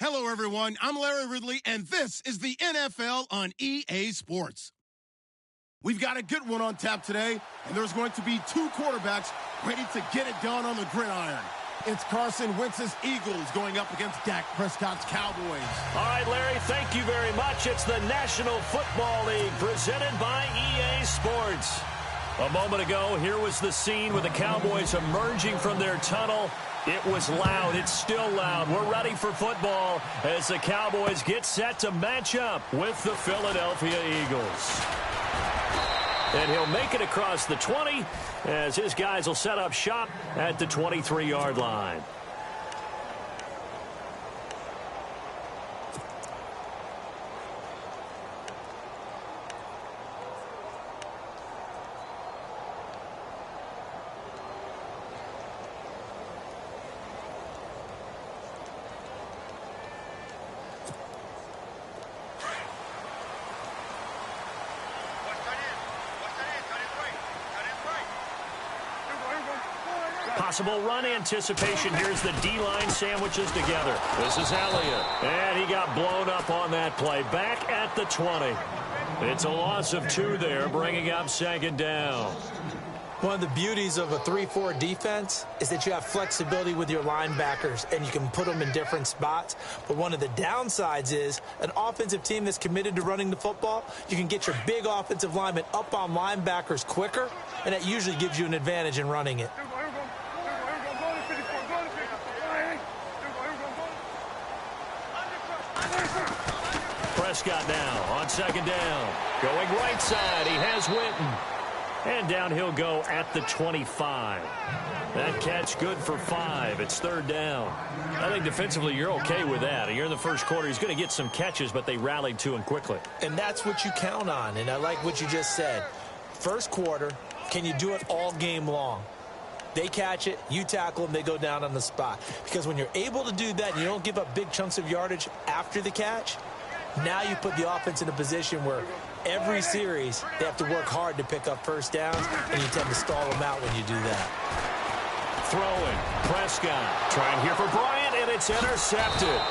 Hello, everyone. I'm Larry Ridley, and this is the NFL on EA Sports. We've got a good one on tap today, and there's going to be two quarterbacks ready to get it done on the gridiron. It's Carson Wentz's Eagles going up against Dak Prescott's Cowboys. All right, Larry, thank you very much. It's the National Football League presented by EA Sports. A moment ago, here was the scene with the Cowboys emerging from their tunnel. It was loud. It's still loud. We're ready for football as the Cowboys get set to match up with the Philadelphia Eagles. And he'll make it across the 20 as his guys will set up shop at the 23-yard line. Possible run anticipation. Here's the D-line sandwiches together. This is Elliott. And he got blown up on that play. Back at the 20. It's a loss of 2 there, bringing up second down. One of the beauties of a 3-4 defense is that you have flexibility with your linebackers, and you can put them in different spots. But one of the downsides is an offensive team that's committed to running the football, you can get your big offensive linemen up on linebackers quicker, and that usually gives you an advantage in running it. Prescott now on second down. Going right side, he has Winton. And down he'll go at the 25. That catch good for 5. It's third down. I think defensively you're okay with that. You're in the first quarter. He's going to get some catches, but they rallied to him quickly. And that's what you count on, and I like what you just said. First quarter, can you do it all game long? They catch it, you tackle them, they go down on the spot. Because when you're able to do that and you don't give up big chunks of yardage after the catch, now you put the offense in a position where every series they have to work hard to pick up first downs, and you tend to stall them out when you do that. Throwing, Prescott trying here for Bryant, and it's intercepted.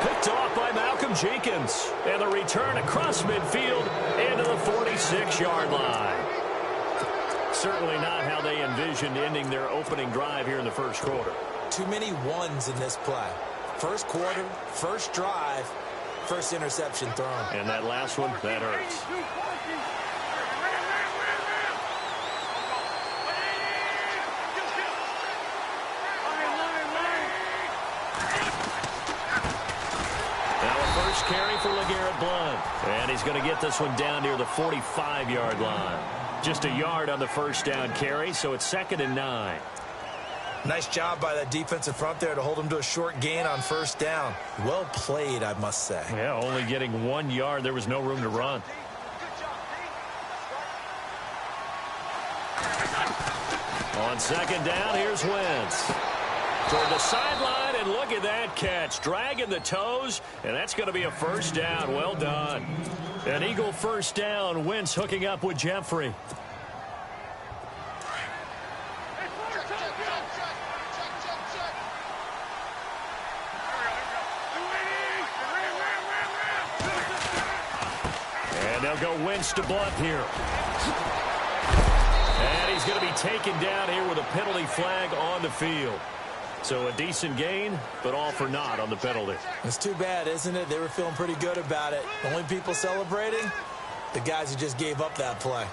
Picked off by Malcolm Jenkins. And the return across midfield into the 46-yard line. Certainly not how they envisioned ending their opening drive here in the first quarter. Too many ones in this play. First quarter, first drive, first interception thrown. And that last one, that hurts. Carry for LeGarrette Blount. And he's going to get this one down near the 45-yard line. Just a yard on the first down carry, so it's 2nd and 9. Nice job by that defensive front there to hold him to a short gain on first down. Well played, I must say. Yeah, only getting 1 yard. There was no room to run. On second down, here's Wentz. Toward the sideline, and look at that catch. Dragging the toes, and that's going to be a first down. Well done. An Eagle first down. Wentz hooking up with Jeffrey. And they'll go Wentz to Blount here. And he's going to be taken down here with a penalty flag on the field. So a decent gain, but all for naught on the penalty. It's too bad, isn't it? They were feeling pretty good about it. The only people celebrating, the guys who just gave up that play.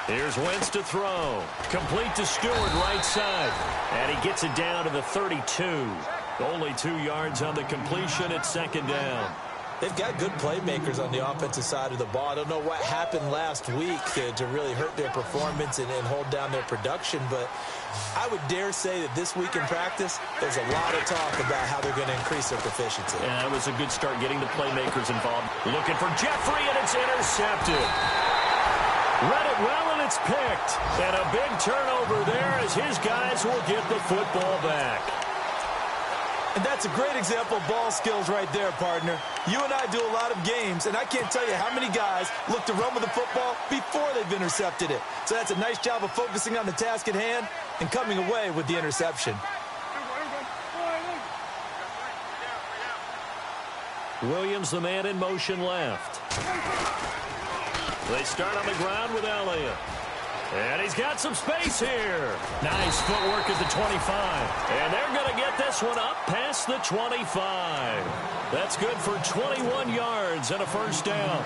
Here's Wentz to throw. Complete to Stewart, right side. And he gets it down to the 32. Only 2 yards on the completion at 2nd down. They've got good playmakers on the offensive side of the ball. I don't know what happened last week to really hurt their performance and hold down their production, but I would dare say that this week in practice, there's a lot of talk about how they're going to increase their proficiency. Yeah, that was a good start getting the playmakers involved. Looking for Jeffrey, and it's intercepted. Read it well, and it's picked. And a big turnover there as his guys will get the football back. And that's a great example of ball skills right there, partner. You and I do a lot of games, and I can't tell you how many guys look to run with the football before they've intercepted it. So that's a nice job of focusing on the task at hand and coming away with the interception. Williams, the man in motion left. They start on the ground with Elliott. And he's got some space here. Nice footwork at the 25. And they're going to get this one up past the 25. That's good for 21 yards and a first down.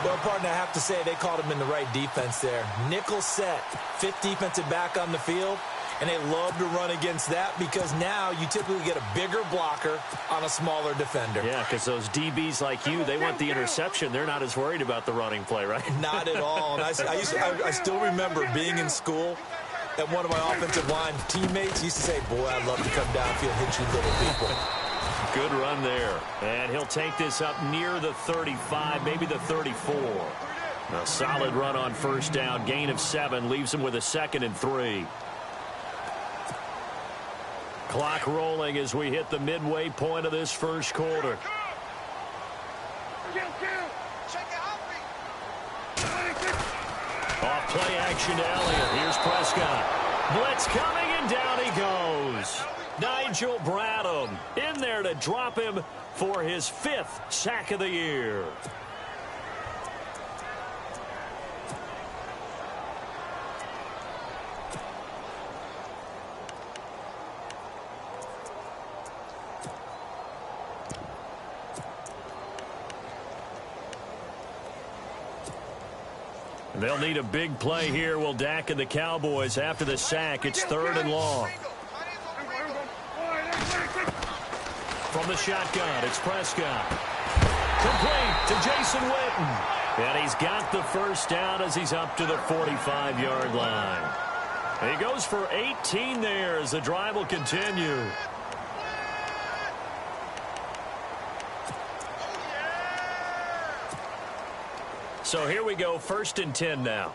Well, partner, I have to say they called him in the right defense there. Nickel set, 5th defensive back on the field. And they love to run against that because now you typically get a bigger blocker on a smaller defender. Yeah, because those DBs like you, they want the interception. They're not as worried about the running play, right? Not at all. And I still remember being in school, and one of my offensive line teammates used to say, boy, I'd love to come downfield and hit you little people. Good run there. And he'll take this up near the 35, maybe the 34. A solid run on first down. Gain of 7 leaves him with a 2nd and 3. Clock rolling as we hit the midway point of this first quarter. Off play action to Elliott. Here's Prescott. Blitz coming, and down he goes. Nigel Bradham in there to drop him for his 5th sack of the year. They'll need a big play here. Will Dak and the Cowboys after the sack. It's 3rd and long. From the shotgun, it's Prescott. Complete to Jason Witten. And he's got the first down as he's up to the 45-yard line. He goes for 18 there as the drive will continue. So here we go, 1st and 10 now.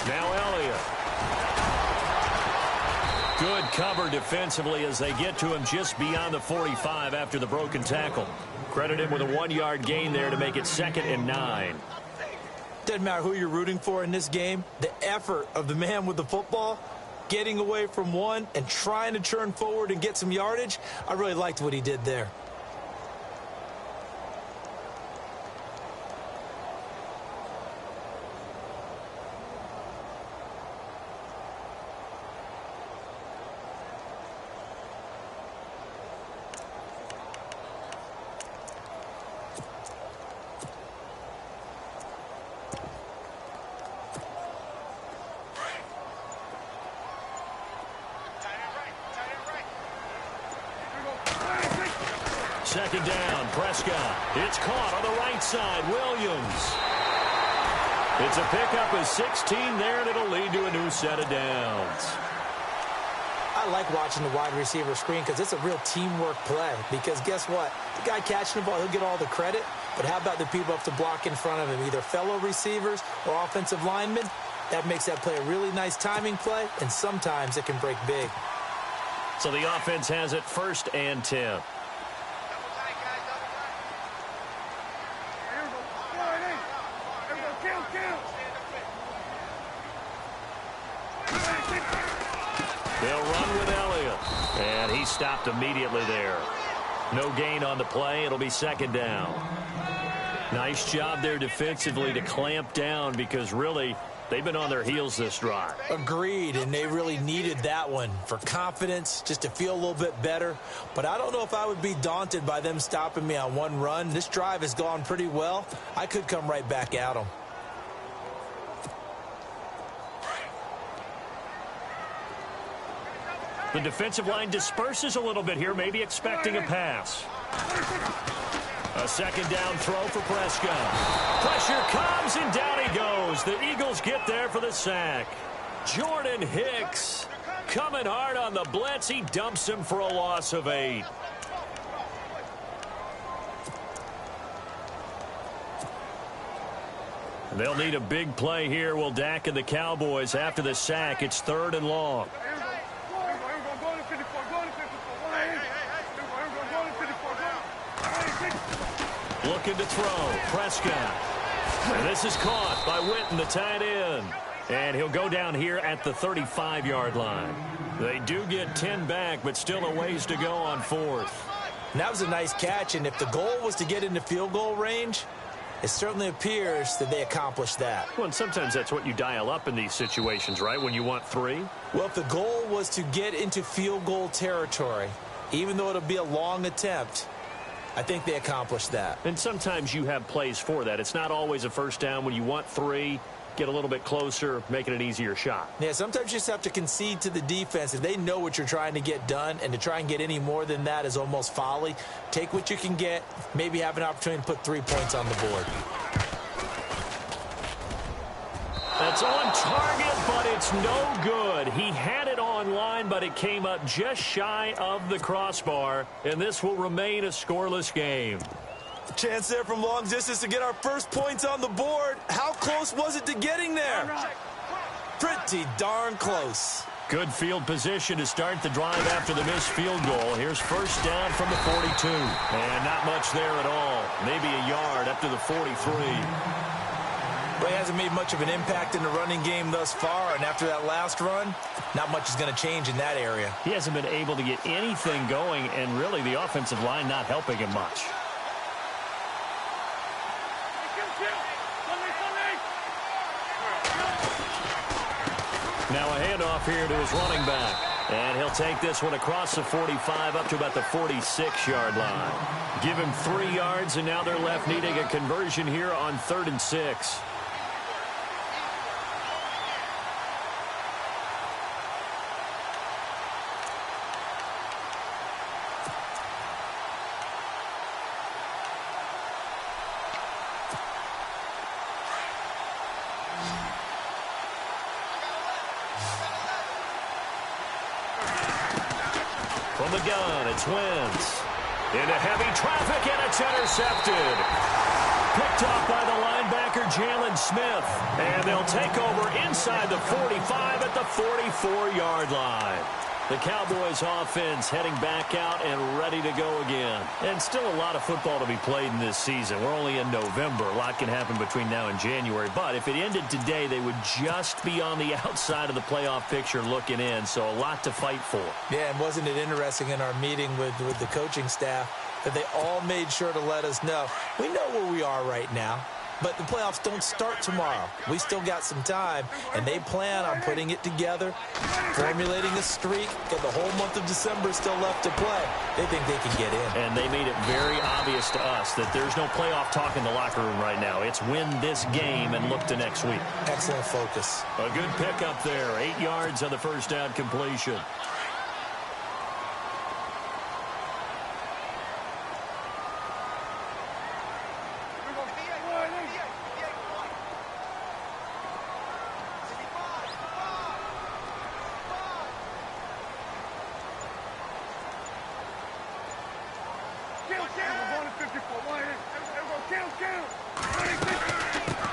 Now Elliott. Good cover defensively as they get to him just beyond the 45 after the broken tackle. Credit him with a 1-yard gain there to make it 2nd and 9. Doesn't matter who you're rooting for in this game. The effort of the man with the football, getting away from one and trying to turn forward and get some yardage, I really liked what he did there. Second down, Prescott. It's caught on the right side, Williams. It's a pickup of 16 there, and it'll lead to a new set of downs. I like watching the wide receiver screen because it's a real teamwork play. Because guess what? The guy catching the ball, he'll get all the credit. But how about the people up to block in front of him, either fellow receivers or offensive linemen? That makes that play a really nice timing play, and sometimes it can break big. So the offense has it 1st and 10. They'll run with Elliott. And he stopped immediately there. No gain on the play. It'll be 2nd down. Nice job there defensively to clamp down because really they've been on their heels this drive. Agreed, and they really needed that one for confidence, just to feel a little bit better. But I don't know if I would be daunted by them stopping me on one run. This drive has gone pretty well. I could come right back at them. The defensive line disperses a little bit here, maybe expecting a pass. A 2nd down throw for Prescott. Pressure comes, and down he goes. The Eagles get there for the sack. Jordan Hicks coming hard on the blitz. He dumps him for a loss of 8. They'll need a big play here. Will Dak and the Cowboys after the sack. It's 3rd and long. Looking to throw. Prescott. And this is caught by Witten, the tight end. And he'll go down here at the 35-yard line. They do get 10 back, but still a ways to go on 4th. And that was a nice catch, and if the goal was to get into field goal range, it certainly appears that they accomplished that. Well, and sometimes that's what you dial up in these situations, right, when you want 3? Well, if the goal was to get into field goal territory, even though it'll be a long attempt, I think they accomplished that. And sometimes you have plays for that. It's not always a first down. When you want 3, get a little bit closer, making an easier shot. Yeah, sometimes you just have to concede to the defense. If they know what you're trying to get done, and to try and get any more than that is almost folly. Take what you can get, maybe have an opportunity to put 3 points on the board. That's on target, but it's no good. He had it on line, but it came up just shy of the crossbar, and this will remain a scoreless game. Chance there from long distance to get our first points on the board. How close was it to getting there? Pretty darn close. Good field position to start the drive after the missed field goal. Here's first down from the 42. And not much there at all. Maybe a yard up to the 43. But he hasn't made much of an impact in the running game thus far, and after that last run, not much is going to change in that area. He hasn't been able to get anything going, and really the offensive line not helping him much. Now a handoff here to his running back. And he'll take this one across the 45 up to about the 46-yard line. Give him 3 yards, and now they're left needing a conversion here on 3rd and 6. From the gun, it's Wentz. Into heavy traffic, and it's intercepted. Picked off by the linebacker, Jalen Smith. And they'll take over inside the 45 at the 44-yard line. The Cowboys offense heading back out and ready to go again. And still a lot of football to be played in this season. We're only in November. A lot can happen between now and January. But if it ended today, they would just be on the outside of the playoff picture looking in. So a lot to fight for. Yeah, and wasn't it interesting in our meeting with the coaching staff that they all made sure to let us know, we know where we are right now. But the playoffs don't start tomorrow. We still got some time, and they plan on putting it together, formulating a streak, and the whole month of December is still left to play. They think they can get in. And they made it very obvious to us that there's no playoff talk in the locker room right now. It's win this game and look to next week. Excellent focus. A good pickup there. 8 yards on the first down completion.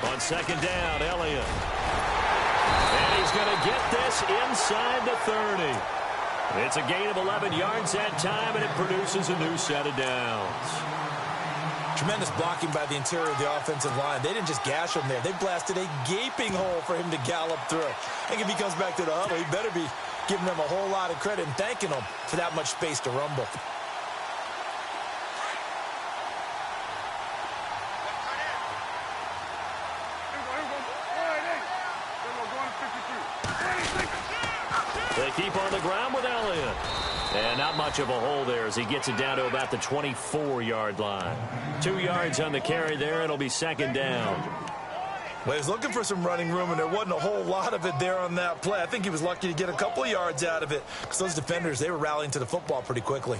On second down, Elliott. And he's going to get this inside the 30. It's a gain of 11 yards that time, and it produces a new set of downs. Tremendous blocking by the interior of the offensive line. They didn't just gash him there. They blasted a gaping hole for him to gallop through. I think if he comes back to the huddle, he better be giving them a whole lot of credit and thanking them for that much space to rumble. They keep on the ground with Elliott. And not much of a hole there as he gets it down to about the 24-yard line. 2 yards on the carry there. It'll be second down. Well, he's looking for some running room, and there wasn't a whole lot of it there on that play. I think he was lucky to get a couple of yards out of it because those defenders, they were rallying to the football pretty quickly.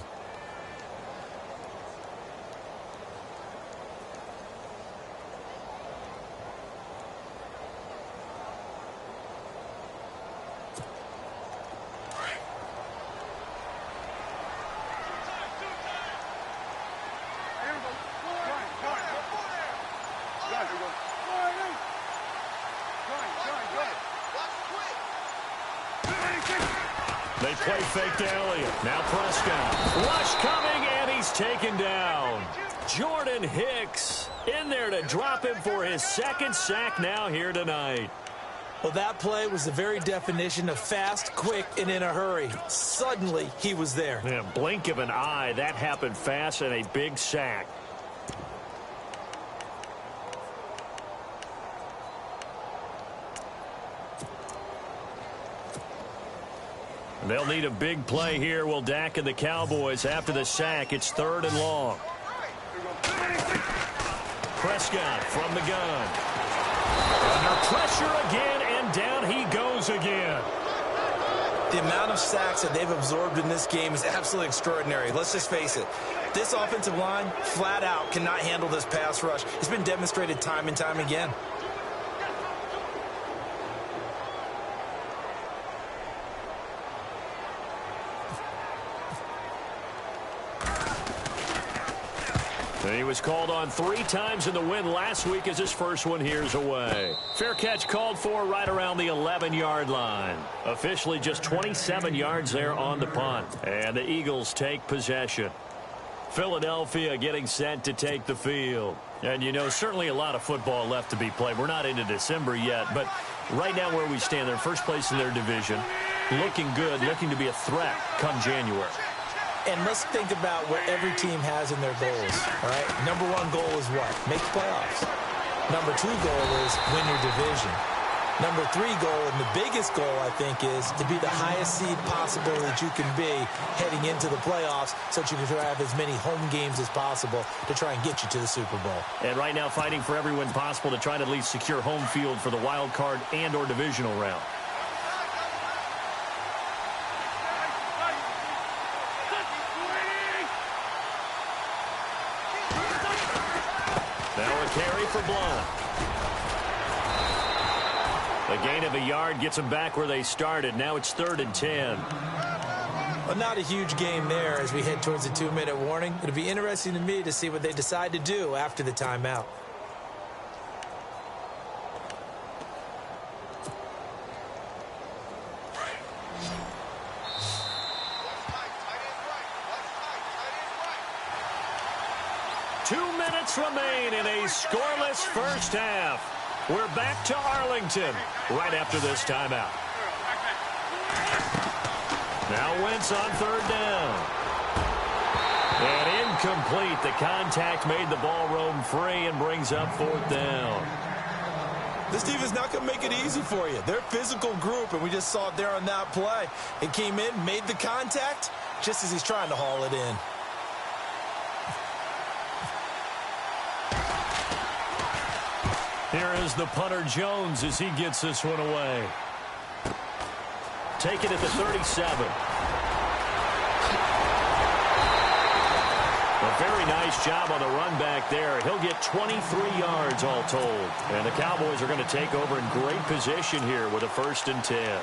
They play fake to Elliott. Now Prescott. Rush coming, and he's taken down. Jordan Hicks in there to drop him for his second sack now here tonight. Well, that play was the very definition of fast, quick, and in a hurry. Suddenly, he was there. Yeah, blink of an eye. That happened fast and a big sack. They'll need a big play here. Will Dak and the Cowboys after the sack. It's 3rd and long. Prescott from the gun. Under pressure again, and down he goes again. The amount of sacks that they've absorbed in this game is absolutely extraordinary. Let's just face it. This offensive line, flat out, cannot handle this pass rush. It's been demonstrated time and time again. He was called on 3 times in the win last week as his first one here's away. Fair catch called for right around the 11-yard line. Officially just 27 yards there on the punt. And the Eagles take possession. Philadelphia getting set to take the field. And, you know, certainly a lot of football left to be played. We're not into December yet, but right now where we stand, they're first place in their division. Looking good, looking to be a threat come January. And let's think about what every team has in their goals, all right? Number 1 goal is what? Make the playoffs. Number 2 goal is win your division. Number 3 goal, and the biggest goal, I think, is to be the highest seed possible that you can be heading into the playoffs so that you can have as many home games as possible to try and get you to the Super Bowl. And right now fighting for every win possible to try to at least secure home field for the wild card and or divisional round. Now a carry for Blunt. A gain of a yard gets them back where they started. Now it's 3rd and 10. Well, not a huge game there as we head towards the 2-minute warning. It'll be interesting to me to see what they decide to do after the timeout. Remain in a scoreless first half. We're back to Arlington right after this timeout. Now Wentz on 3rd down. And incomplete. The contact made the ball roam free and brings up 4th down. This team is not going to make it easy for you. They're a physical group, and we just saw it there on that play. It came in, made the contact, just as he's trying to haul it in. Here is the punter Jones as he gets this one away. Take it at the 37. A very nice job on the run back there. He'll get 23 yards all told. And the Cowboys are going to take over in great position here with a 1st and 10.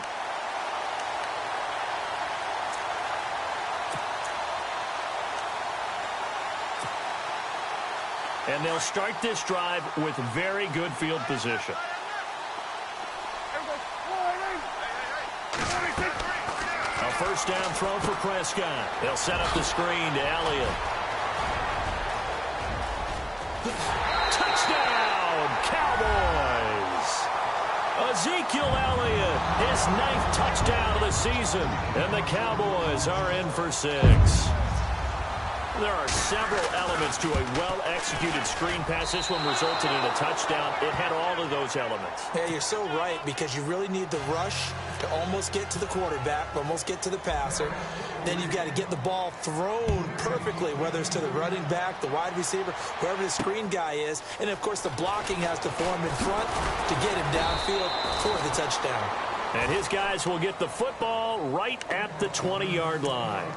And they'll start this drive with very good field position. A 1st down throw for Prescott. They'll set up the screen to Elliott. Touchdown, Cowboys! Ezekiel Elliott, his 9th touchdown of the season. And the Cowboys are in for 6. There are several elements to a well-executed screen pass. This one resulted in a touchdown. It had all of those elements. Yeah, you're so right, because you really need the rush to almost get to the quarterback, almost get to the passer. Then you've got to get the ball thrown perfectly, whether it's to the running back, the wide receiver, whoever the screen guy is. And, of course, the blocking has to form in front to get him downfield for the touchdown. And his guys will get the football right at the 20-yard line.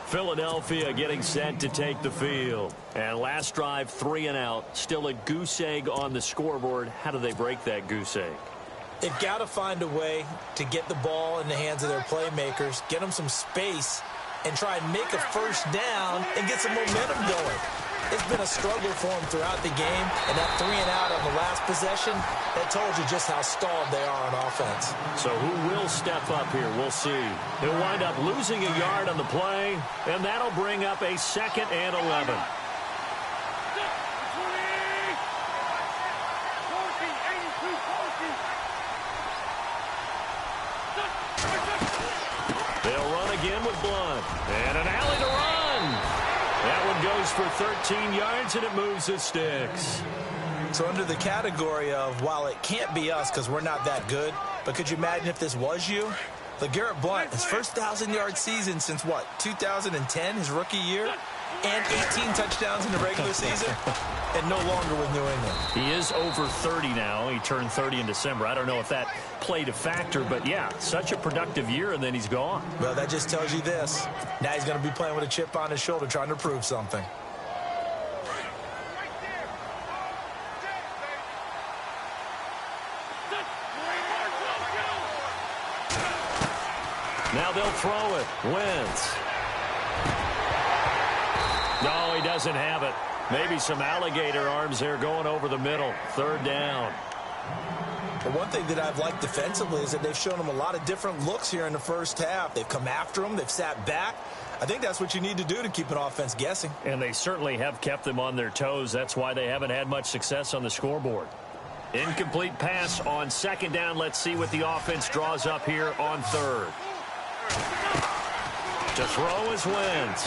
Philadelphia getting set to take the field. And last drive, 3 and out. Still a goose egg on the scoreboard. How do they break that goose egg? They've got to find a way to get the ball in the hands of their playmakers, get them some space, and try and make a 1st down and get some momentum going. It's been a struggle for them throughout the game, and that 3 and out on the last possession, that told you just how stalled they are on offense. So who will step up here? We'll see. He'll wind up losing a yard on the play, and that'll bring up a 2nd and 11. They'll run again with Blunt. And an alley to run. That one goes for 13 yards, and it moves the sticks. So under the category of, while it can't be us because we're not that good, but could you imagine if this was you? LeGarrette Blunt, his first 1,000-yard season since, what, 2010, his rookie year? And 18 touchdowns in the regular season? And no longer with New England. He is over 30 now. He turned 30 in December. I don't know if that played a factor, but yeah, such a productive year, and then he's gone. Well, that just tells you this. Now he's going to be playing with a chip on his shoulder trying to prove something. Now they'll throw it. Wentz. No, he doesn't have it. Maybe some alligator arms there going over the middle. 3rd down. But one thing that I've liked defensively is that they've shown him a lot of different looks here in the first half. They've come after him. They've sat back. I think that's what you need to do to keep an offense guessing. And they certainly have kept them on their toes. That's why they haven't had much success on the scoreboard. Incomplete pass on 2nd down. Let's see what the offense draws up here on 3rd. To throw is Wentz.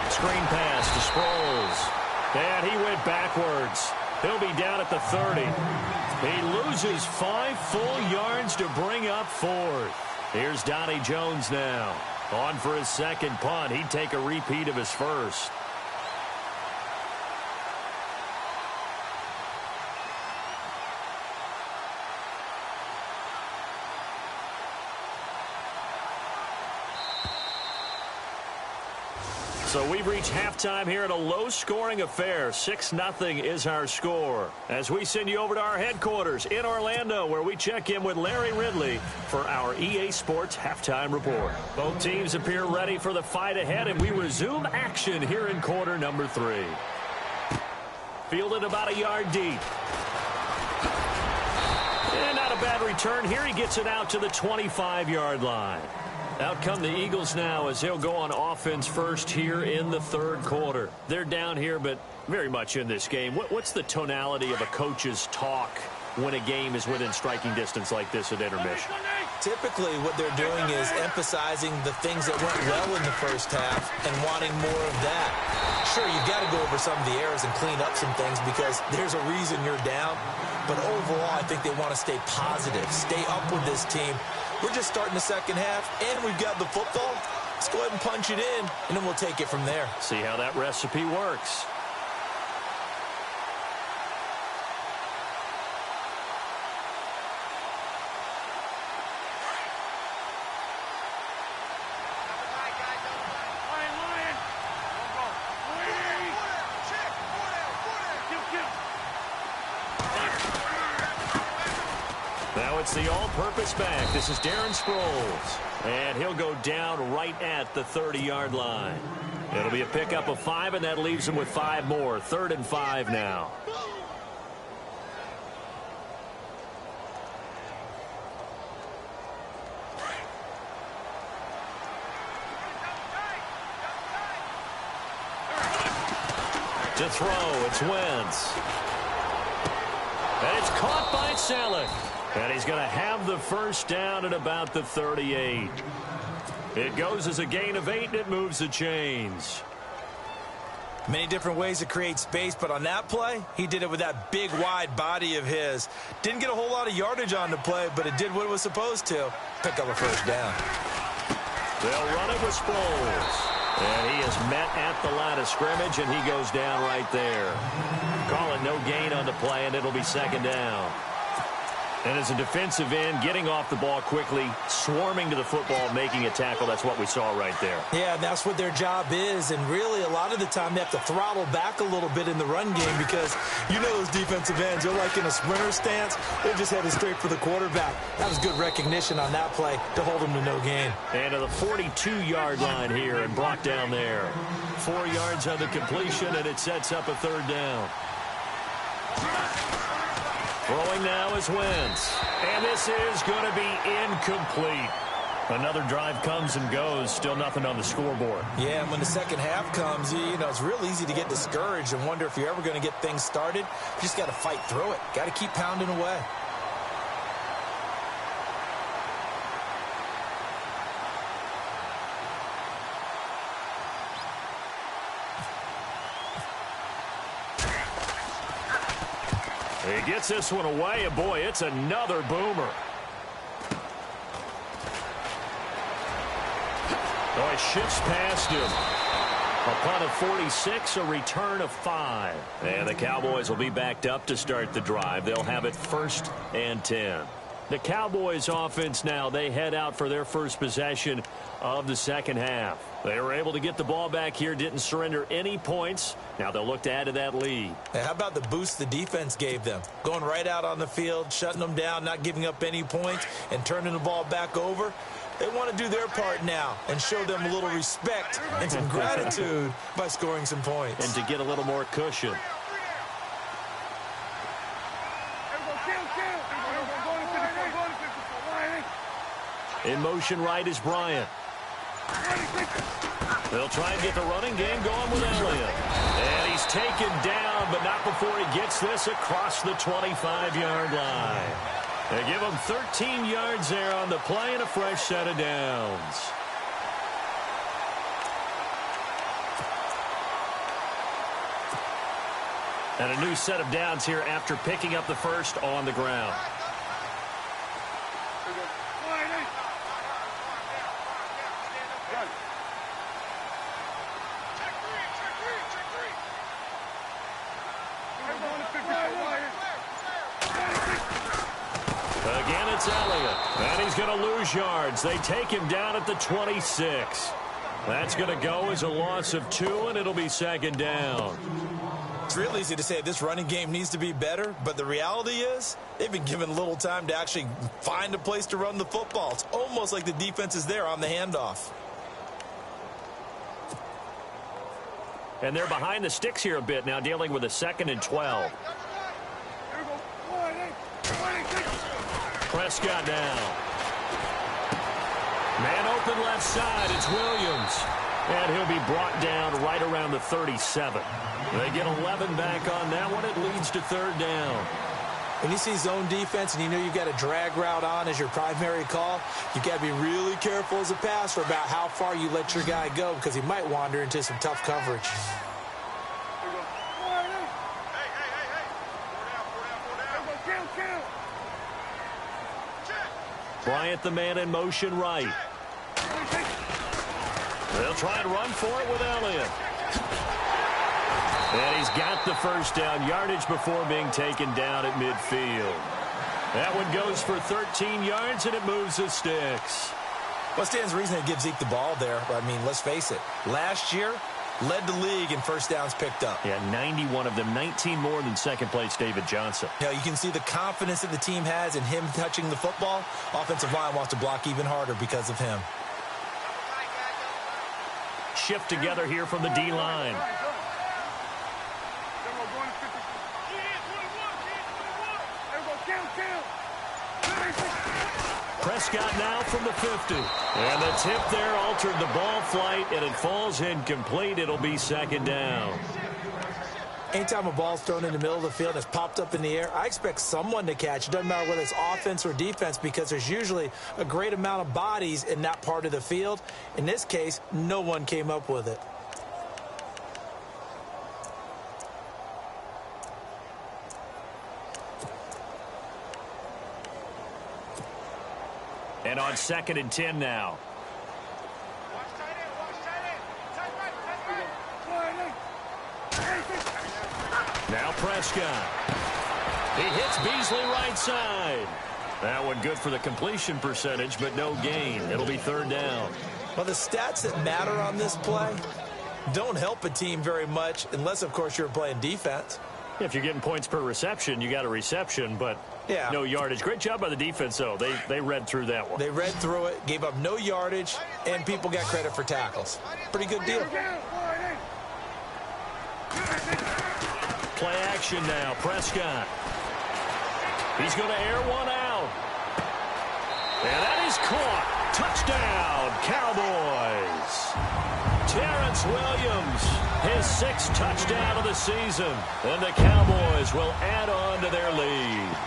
Screen pass to Sproles. And he went backwards. He'll be down at the 30. He loses 5 full yards to bring up 4th. Here's Donnie Jones now. On for his second punt. He'd take a repeat of his first. So we've reached halftime here in a low-scoring affair. 6-0 is our score. As we send you over to our headquarters in Orlando, where we check in with Larry Ridley for our EA Sports Halftime Report. Both teams appear ready for the fight ahead, and we resume action here in quarter number 3. Fielded about a yard deep. And not a bad return here. He gets it out to the 25-yard line. Out come the Eagles now as they'll go on offense first here in the 3rd quarter. They're down here, but very much in this game. What's the tonality of a coach's talk when a game is within striking distance like this at intermission? Typically, what they're doing is emphasizing the things that went well in the first half and wanting more of that. Sure, you've got to go over some of the errors and clean up some things because there's a reason you're down. But overall, I think they want to stay positive, stay up with this team. We're just starting the second half, and we've got the football. Let's go ahead and punch it in, and then we'll take it from there. See how that recipe works. It's the all-purpose back. This is Darren Sproles. And he'll go down right at the 30-yard line. It'll be a pickup of 5, and that leaves him with 5 more. 3rd and 5 now. To throw, it's Wentz. And it's caught by Selleck. And he's going to have the first down at about the 38. It goes as a gain of 8, and it moves the chains. Many different ways to create space, but on that play, he did it with that big, wide body of his. Didn't get a whole lot of yardage on the play, but it did what it was supposed to. Pick up a first down. They'll run it with Sproles. And he is met at the line of scrimmage, and he goes down right there. Call it no gain on the play, and it'll be 2nd down. And as a defensive end, getting off the ball quickly, swarming to the football, making a tackle, that's what we saw right there. Yeah, and that's what their job is. And really, a lot of the time, they have to throttle back a little bit in the run game because you know those defensive ends, they're like in a sprinter stance. They're just headed straight for the quarterback. That was good recognition on that play to hold them to no gain. And to the 42-yard line here and brought down there. 4 yards on the completion, and it sets up a 3rd down. Throwing now is Wentz. And this is going to be incomplete. Another drive comes and goes. Still nothing on the scoreboard. Yeah, and when the second half comes, you know, it's real easy to get discouraged and wonder if you're ever going to get things started. You just got to fight through it. Got to keep pounding away. He gets this one away, and boy, it's another boomer. Oh, he shifts past him. A punt of 46, a return of 5. And the Cowboys will be backed up to start the drive. They'll have it 1st and 10. The Cowboys offense now, they head out for their first possession of the second half. They were able to get the ball back here, didn't surrender any points. Now they'll look to add to that lead. Hey, how about the boost the defense gave them? Going right out on the field, shutting them down, not giving up any points, and turning the ball back over. They want to do their part now and show them a little respect and some gratitude by scoring some points. And to get a little more cushion. In motion right is Bryant. They'll try and get the running game going with Elliott. And he's taken down, but not before he gets this across the 25-yard line. They give him 13 yards there on the play and a fresh set of downs. And a new set of downs here after picking up the first on the ground. Again, it's Elliott. And he's going to lose yards. They take him down at the 26. That's going to go as a loss of 2, and it'll be second down. It's real easy to say this running game needs to be better, but the reality is they've been given little time to actually find a place to run the football. It's almost like the defense is there on the handoff. And they're behind the sticks here a bit now, dealing with a 2nd and 12. Prescott now. Man open left side. It's Williams. And he'll be brought down right around the 37. They get 11 back on that one. It leads to 3rd down. When you see zone defense and you know you've got a drag route on as your primary call, you've got to be really careful as a passer about how far you let your guy go because he might wander into some tough coverage. Bryant, the man in motion right. They'll try and run for it with Elliott. And he's got the first down, yardage before being taken down at midfield. That one goes for 13 yards, and it moves the sticks. What stands to reason to give Zeke the ball there? I mean, let's face it. Last year, led the league in first downs picked up. Yeah, 91 of them, 19 more than second-place David Johnson. You know, you can see the confidence that the team has in him touching the football. Offensive line wants to block even harder because of him. Shift together here from the D-line. Prescott now from the 50. And the tip there altered the ball flight, and it falls incomplete. It'll be second down. Anytime a ball's thrown in the middle of the field and it's popped up in the air, I expect someone to catch. It doesn't matter whether it's offense or defense because there's usually a great amount of bodies in that part of the field. In this case, no one came up with it. And on 2nd and 10 now. Now Prescott. He hits Beasley right side. That one good for the completion percentage, but no gain. It'll be 3rd down. Well, the stats that matter on this play don't help a team very much unless, of course, you're playing defense. If you're getting points per reception, you got a reception, but no yardage. Great job by the defense, though. They read through that one. They read through it, gave up no yardage, and people got credit for tackles. Pretty good deal. Play action now. Prescott. He's going to air one out. And that is caught. Touchdown, Cowboys. Terrence Williams, his 6th touchdown of the season. And the Cowboys will add on to their lead.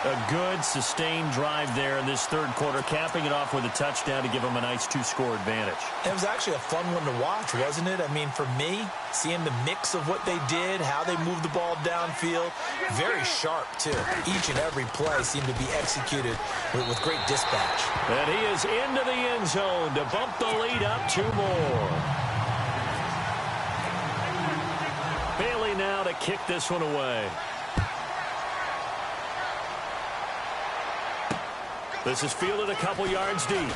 A good, sustained drive there in this 3rd quarter, capping it off with a touchdown to give them a nice 2-score advantage. It was actually a fun one to watch, wasn't it? I mean, for me, seeing the mix of what they did, how they moved the ball downfield, very sharp, too. Each and every play seemed to be executed with great dispatch. And he is into the end zone to bump the lead up 2 more. Bailey now to kick this one away. This is fielded a couple yards deep. And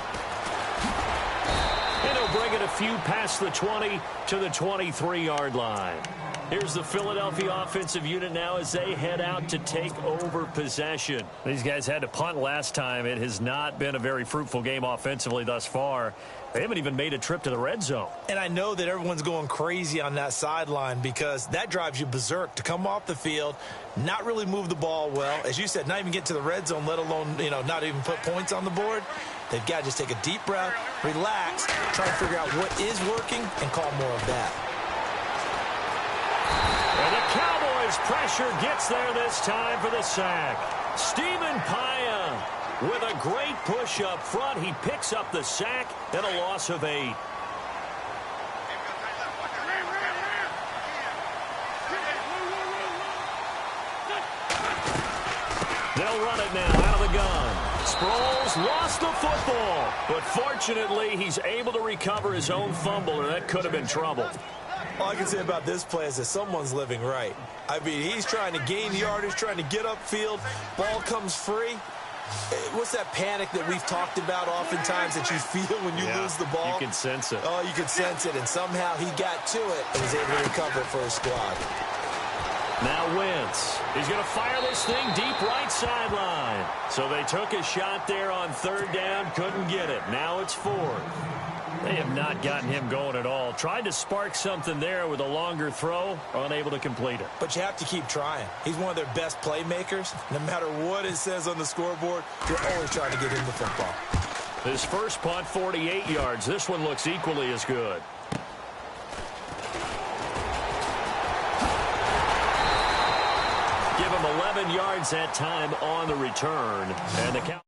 he'll bring it a few past the 20 to the 23-yard line. Here's the Philadelphia offensive unit now as they head out to take over possession. These guys had to punt last time. It has not been a very fruitful game offensively thus far. They haven't even made a trip to the red zone. And I know that everyone's going crazy on that sideline because that drives you berserk to come off the field, not really move the ball well. As you said, not even get to the red zone, let alone, not even put points on the board. They've got to just take a deep breath, relax, try to figure out what is working, and call more of that. And the Cowboys' pressure gets there this time for the sack. Stephen Paya with a great push up front. He picks up the sack and a loss of 8. They'll run it now out of the gun. Sproles lost the football, but fortunately he's able to recover his own fumble, or that could have been trouble. All I can say about this play is that someone's living right. I mean, he's trying to gain yardage, trying to get upfield. Ball comes free. What's that panic that we've talked about oftentimes that you feel when you lose the ball? You can sense it. Oh, you can sense it, and somehow he got to it and was able to recover it for his squad. Now Wentz. He's going to fire this thing deep right sideline. So they took a shot there on third down, couldn't get it. Now it's fourth. They have not gotten him going at all. Tried to spark something there with a longer throw, unable to complete it. But you have to keep trying. He's one of their best playmakers. No matter what it says on the scoreboard, you're always trying to get him the football. His first punt, 48 yards. This one looks equally as good. Give him 11 yards that time on the return. And the count.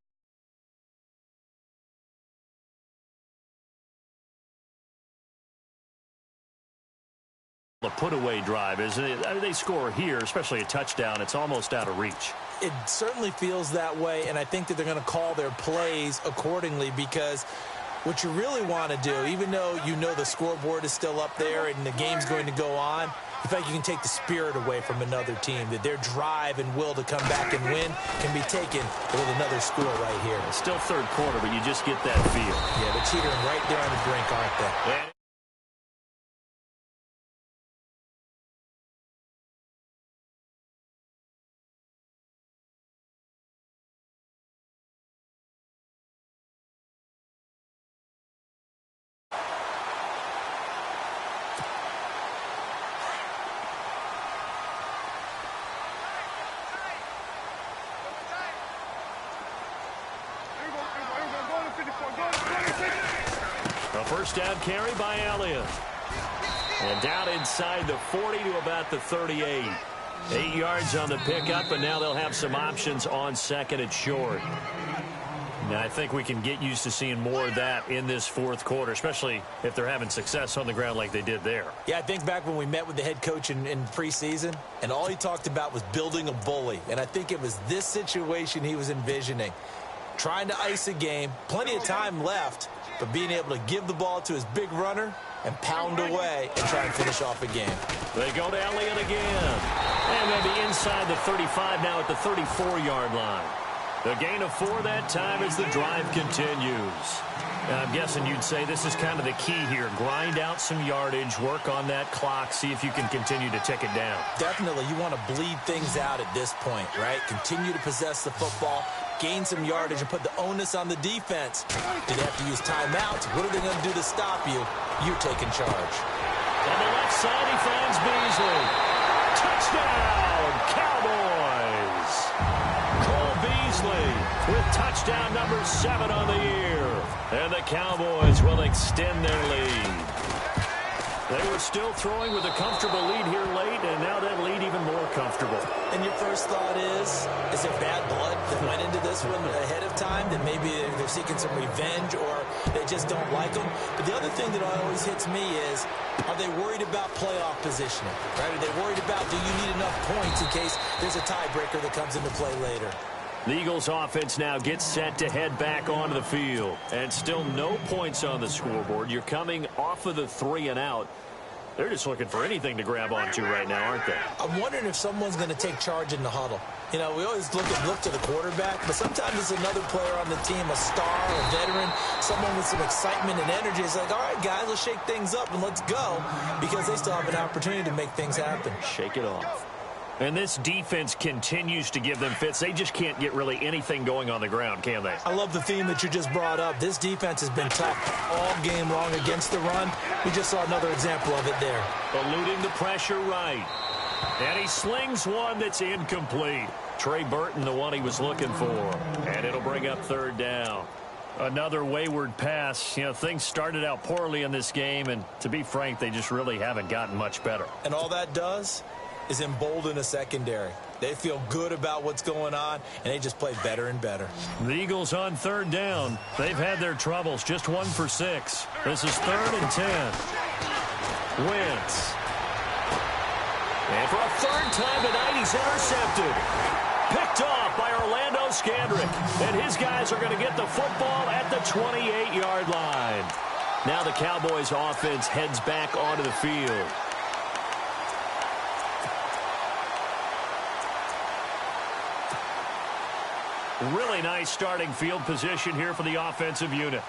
A put-away drive, isn't it? They score here, especially a touchdown. It's almost out of reach. It certainly feels that way, and I think that they're going to call their plays accordingly, because what you really want to do, even though you know the scoreboard is still up there and the game's going to go on, in fact, you can take the spirit away from another team, that their drive and will to come back and win can be taken with another score right here. It's still third quarter, but you just get that feel. Yeah, they're teetering right there on the brink, aren't they? A first down carry by Elliott. And down inside the 40 to about the 38. 8 yards on the pickup, and now they'll have some options on second and short. Now, I think we can get used to seeing more of that in this fourth quarter, especially if they're having success on the ground like they did there. Yeah, I think back when we met with the head coach in preseason, and all he talked about was building a bully. And I think it was this situation he was envisioning. Trying to ice a game, plenty of time left, but being able to give the ball to his big runner and pound away and try and finish off a game. They go to Elliott again. And they'll be inside the 35 now at the 34-yard line. The gain of 4 that time as the drive continues. And I'm guessing you'd say this is kind of the key here. Grind out some yardage, work on that clock, see if you can continue to tick it down. Definitely. You want to bleed things out at this point, right? Continue to possess the football, gain some yardage, and put the onus on the defense. Do they have to use timeouts? What are they going to do to stop you? You're taking charge. On the left side, he finds Beasley. Touchdown, Cowboys! Cole Beasley with touchdown number 7 on the year. And the Cowboys will extend their lead. They were still throwing with a comfortable lead here late, and now that lead even more comfortable. And your first thought is there bad blood that went into this one ahead of time, that maybe they're seeking some revenge or they just don't like them? But the other thing that always hits me is, are they worried about playoff positioning? Right? Are they worried about, do you need enough points in case there's a tiebreaker that comes into play later? The Eagles offense now gets set to head back onto the field. And still no points on the scoreboard. You're coming off of the 3 and out. They're just looking for anything to grab onto right now, aren't they? I'm wondering if someone's going to take charge in the huddle. You know, we always look to the quarterback, but sometimes it's another player on the team, a star, a veteran, someone with some excitement and energy. It's like, all right, guys, let's shake things up and let's go, because they still have an opportunity to make things happen. Shake it off. And this defense continues to give them fits. They just can't get really anything going on the ground, can they? I love the theme that you just brought up. This defense has been tough all game long against the run. We just saw another example of it there. Eluding the pressure right. And he slings one that's incomplete. Trey Burton, the one he was looking for. And it'll bring up third down. Another wayward pass. You know, things started out poorly in this game, and to be frank, they just really haven't gotten much better. And all that does is embolden a secondary. They feel good about what's going on, and they just play better and better. The Eagles on third down. They've had their troubles. Just 1 for 6. This is 3rd and 10. Wentz. And for a third time tonight, he's intercepted. Picked picked off by Orlando Scandrick. And his guys are going to get the football at the 28-yard line. Now the Cowboys offense heads back onto the field. Really nice starting field position here for the offensive unit.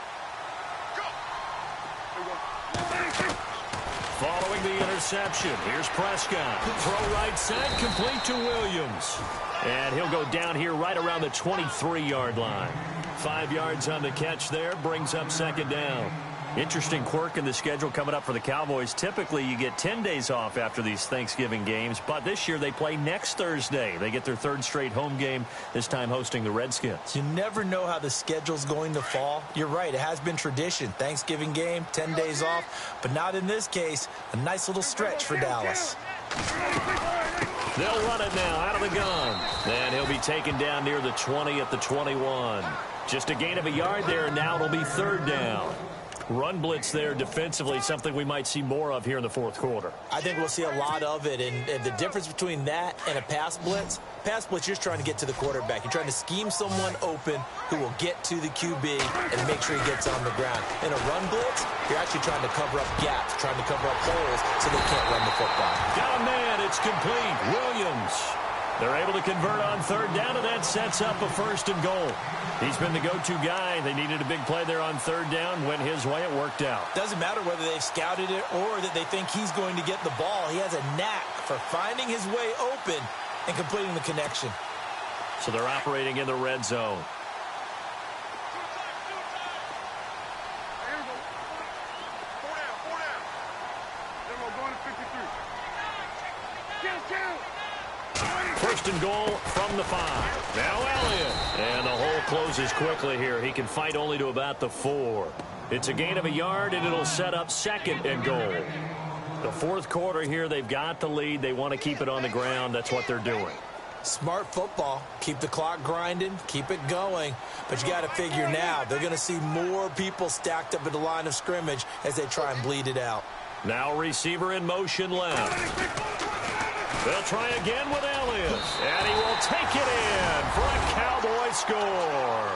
Following the interception, here's Prescott. Throw right side, complete to Williams. And he'll go down here right around the 23-yard line. 5 yards on the catch there, brings up second down. Interesting quirk in the schedule coming up for the Cowboys. Typically, you get 10 days off after these Thanksgiving games, but this year they play next Thursday. They get their 3rd straight home game, this time hosting the Redskins. You never know how the schedule's going to fall. You're right, it has been tradition. Thanksgiving game, 10 days off, but not in this case. A nice little stretch for Dallas. They'll run it now out of the gun. And he'll be taken down near the 20 at the 21. Just a gain of a yard there, and now it'll be 3rd down. Run blitz there defensively, something we might see more of here in the 4th quarter. I think we'll see a lot of it, and the difference between that and a pass blitz, you're just trying to get to the quarterback. You're trying to scheme someone open who will get to the QB and make sure he gets on the ground. In a run blitz, you're actually trying to cover up gaps, trying to cover up holes so they can't run the football. Got a man, it's complete. Williams. They're able to convert on 3rd down, and that sets up a 1st and goal. He's been the go-to guy. They needed a big play there on 3rd down. Went his way. It worked out. Doesn't matter whether they've scouted it or that they think he's going to get the ball. He has a knack for finding his way open and completing the connection. So they're operating in the red zone. First and goal from the 5. Now Elliott. And the hole closes quickly here. He can fight only to about the 4. It's a gain of a yard, and it'll set up 2nd and goal. The 4th quarter here, they've got the lead. They want to keep it on the ground. That's what they're doing. Smart football. Keep the clock grinding. Keep it going. But you got to figure now, they're going to see more people stacked up at the line of scrimmage as they try and bleed it out. Now receiver in motion left. They'll try again with Elliott, and he will take it in for a Cowboy score.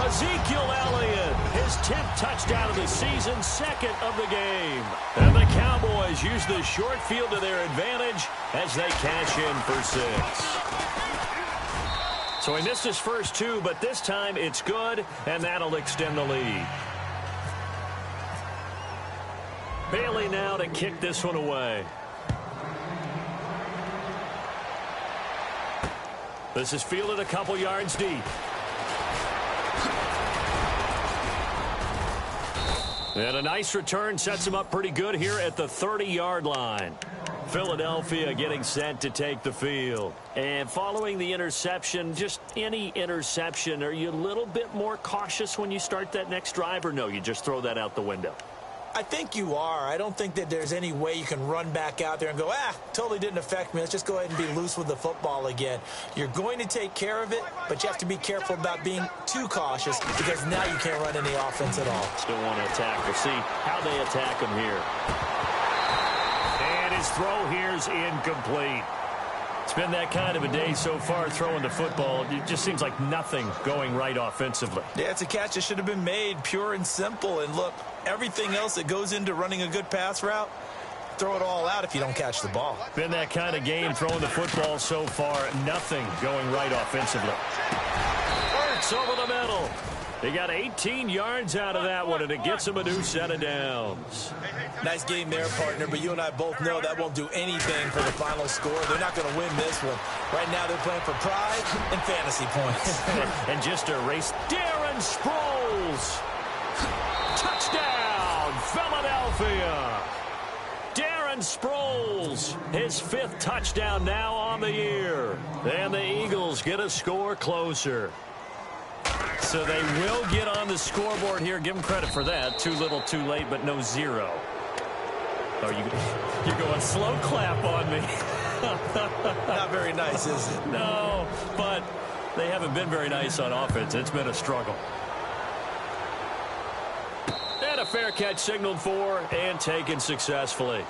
Ezekiel Elliott, his 10th touchdown of the season, 2nd of the game. And the Cowboys use the short field to their advantage as they cash in for 6. So he missed his first 2, but this time it's good, and that'll extend the lead. Bailey now to kick this one away. This is fielded a couple yards deep. And a nice return sets him up pretty good here at the 30-yard line. Philadelphia getting set to take the field. And following the interception, just any interception, are you a little bit more cautious when you start that next drive, or no, you just throw that out the window? I think you are. I don't think that there's any way you can run back out there and go, totally didn't affect me. Let's just go ahead and be loose with the football again. You're going to take care of it, but you have to be careful about being too cautious because now you can't run any offense at all. Still want to attack. We'll see how they attack him here. And his throw here's incomplete. It's been that kind of a day so far throwing the football. It just seems like nothing going right offensively. Yeah, it's a catch that should have been made, pure and simple. And look, everything else that goes into running a good pass route, throw it all out if you don't catch the ball. Been that kind of game throwing the football so far. Nothing going right offensively. Works over the middle. They got 18 yards out of that one, and it gets them a new set of downs. Nice game there, partner, but you and I both know that won't do anything for the final score. They're not going to win this one. Right now they're playing for pride and fantasy points. And just a race. Darren Sproles. Touchdown, Philadelphia. Darren Sproles, his 5th touchdown now on the year. And the Eagles get a score closer. So they will get on the scoreboard here. Give them credit for that. Too little, too late, but no 0. Oh, you're going slow clap on me. Not very nice, is it? No, but they haven't been very nice on offense. It's been a struggle. And a fair catch signaled for and taken successfully.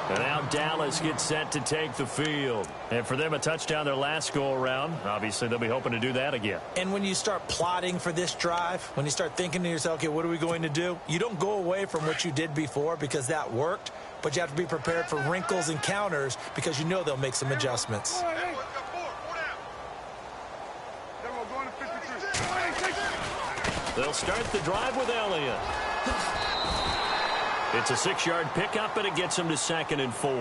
And now Dallas gets set to take the field. And for them, a touchdown their last go-around. Obviously, they'll be hoping to do that again. And when you start plotting for this drive, when you start thinking to yourself, okay, what are we going to do? You don't go away from what you did before because that worked, but you have to be prepared for wrinkles and counters because you know they'll make some adjustments. They'll start the drive with Elliott. It's a 6-yard pickup, and it gets them to 2nd and 4.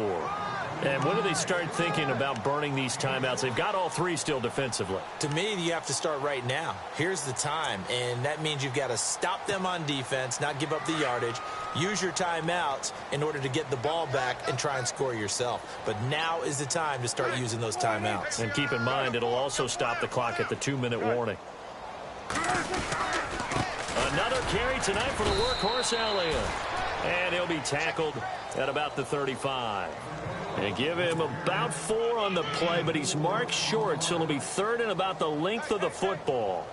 And when do they start thinking about burning these timeouts? They've got all 3 still defensively. To me, you have to start right now. Here's the time, and that means you've got to stop them on defense, not give up the yardage, use your timeouts in order to get the ball back and try and score yourself. But now is the time to start using those timeouts. And keep in mind, it'll also stop the clock at the 2-minute warning. Another carry tonight for the workhorse Elliott. And he'll be tackled at about the 35. And give him about 4 on the play, but he's marked short, so it'll be 3rd and about the length of the football.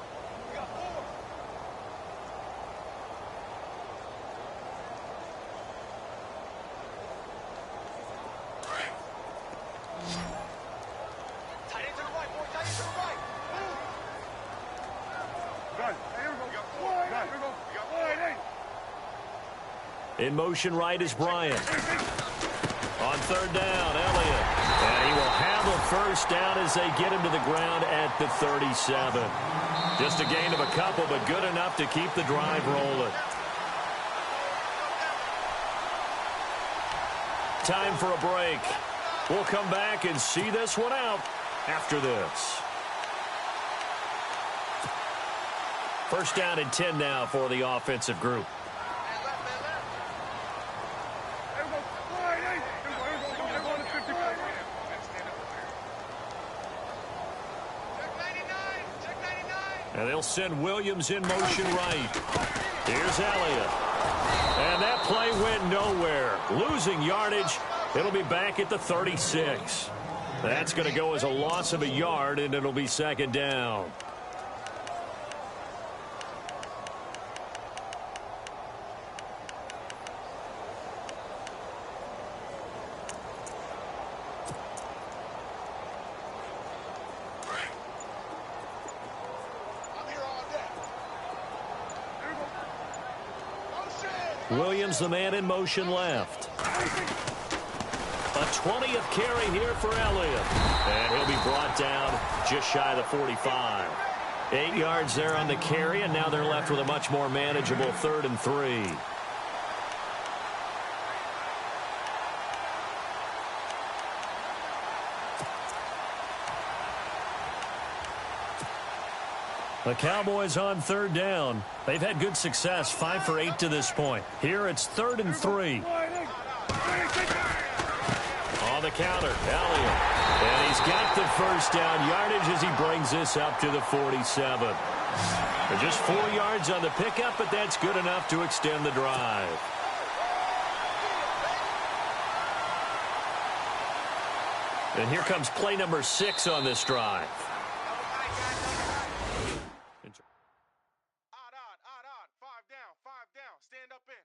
In motion right is Bryant. On 3rd down, Elliott. And he will have a first down as they get him to the ground at the 37. Just a gain of a couple, but good enough to keep the drive rolling. Time for a break. We'll come back and see this one out after this. First down and 10 now for the offensive group. And they'll send Williams in motion right. Here's Elliott. And that play went nowhere. Losing yardage. It'll be back at the 36. That's going to go as a loss of a yard, and it'll be 2nd down. Williams, the man in motion left. A 20th carry here for Elliott. And he'll be brought down just shy of the 45. 8 yards there on the carry, and now they're left with a much more manageable 3rd and 3. The Cowboys on 3rd down. They've had good success, 5 for 8 to this point. Here it's 3rd and 3. On the counter, Elliott. And he's got the first down yardage as he brings this up to the 47. They're just 4 yards on the pickup, but that's good enough to extend the drive. And here comes play number 6 on this drive. Stand up in.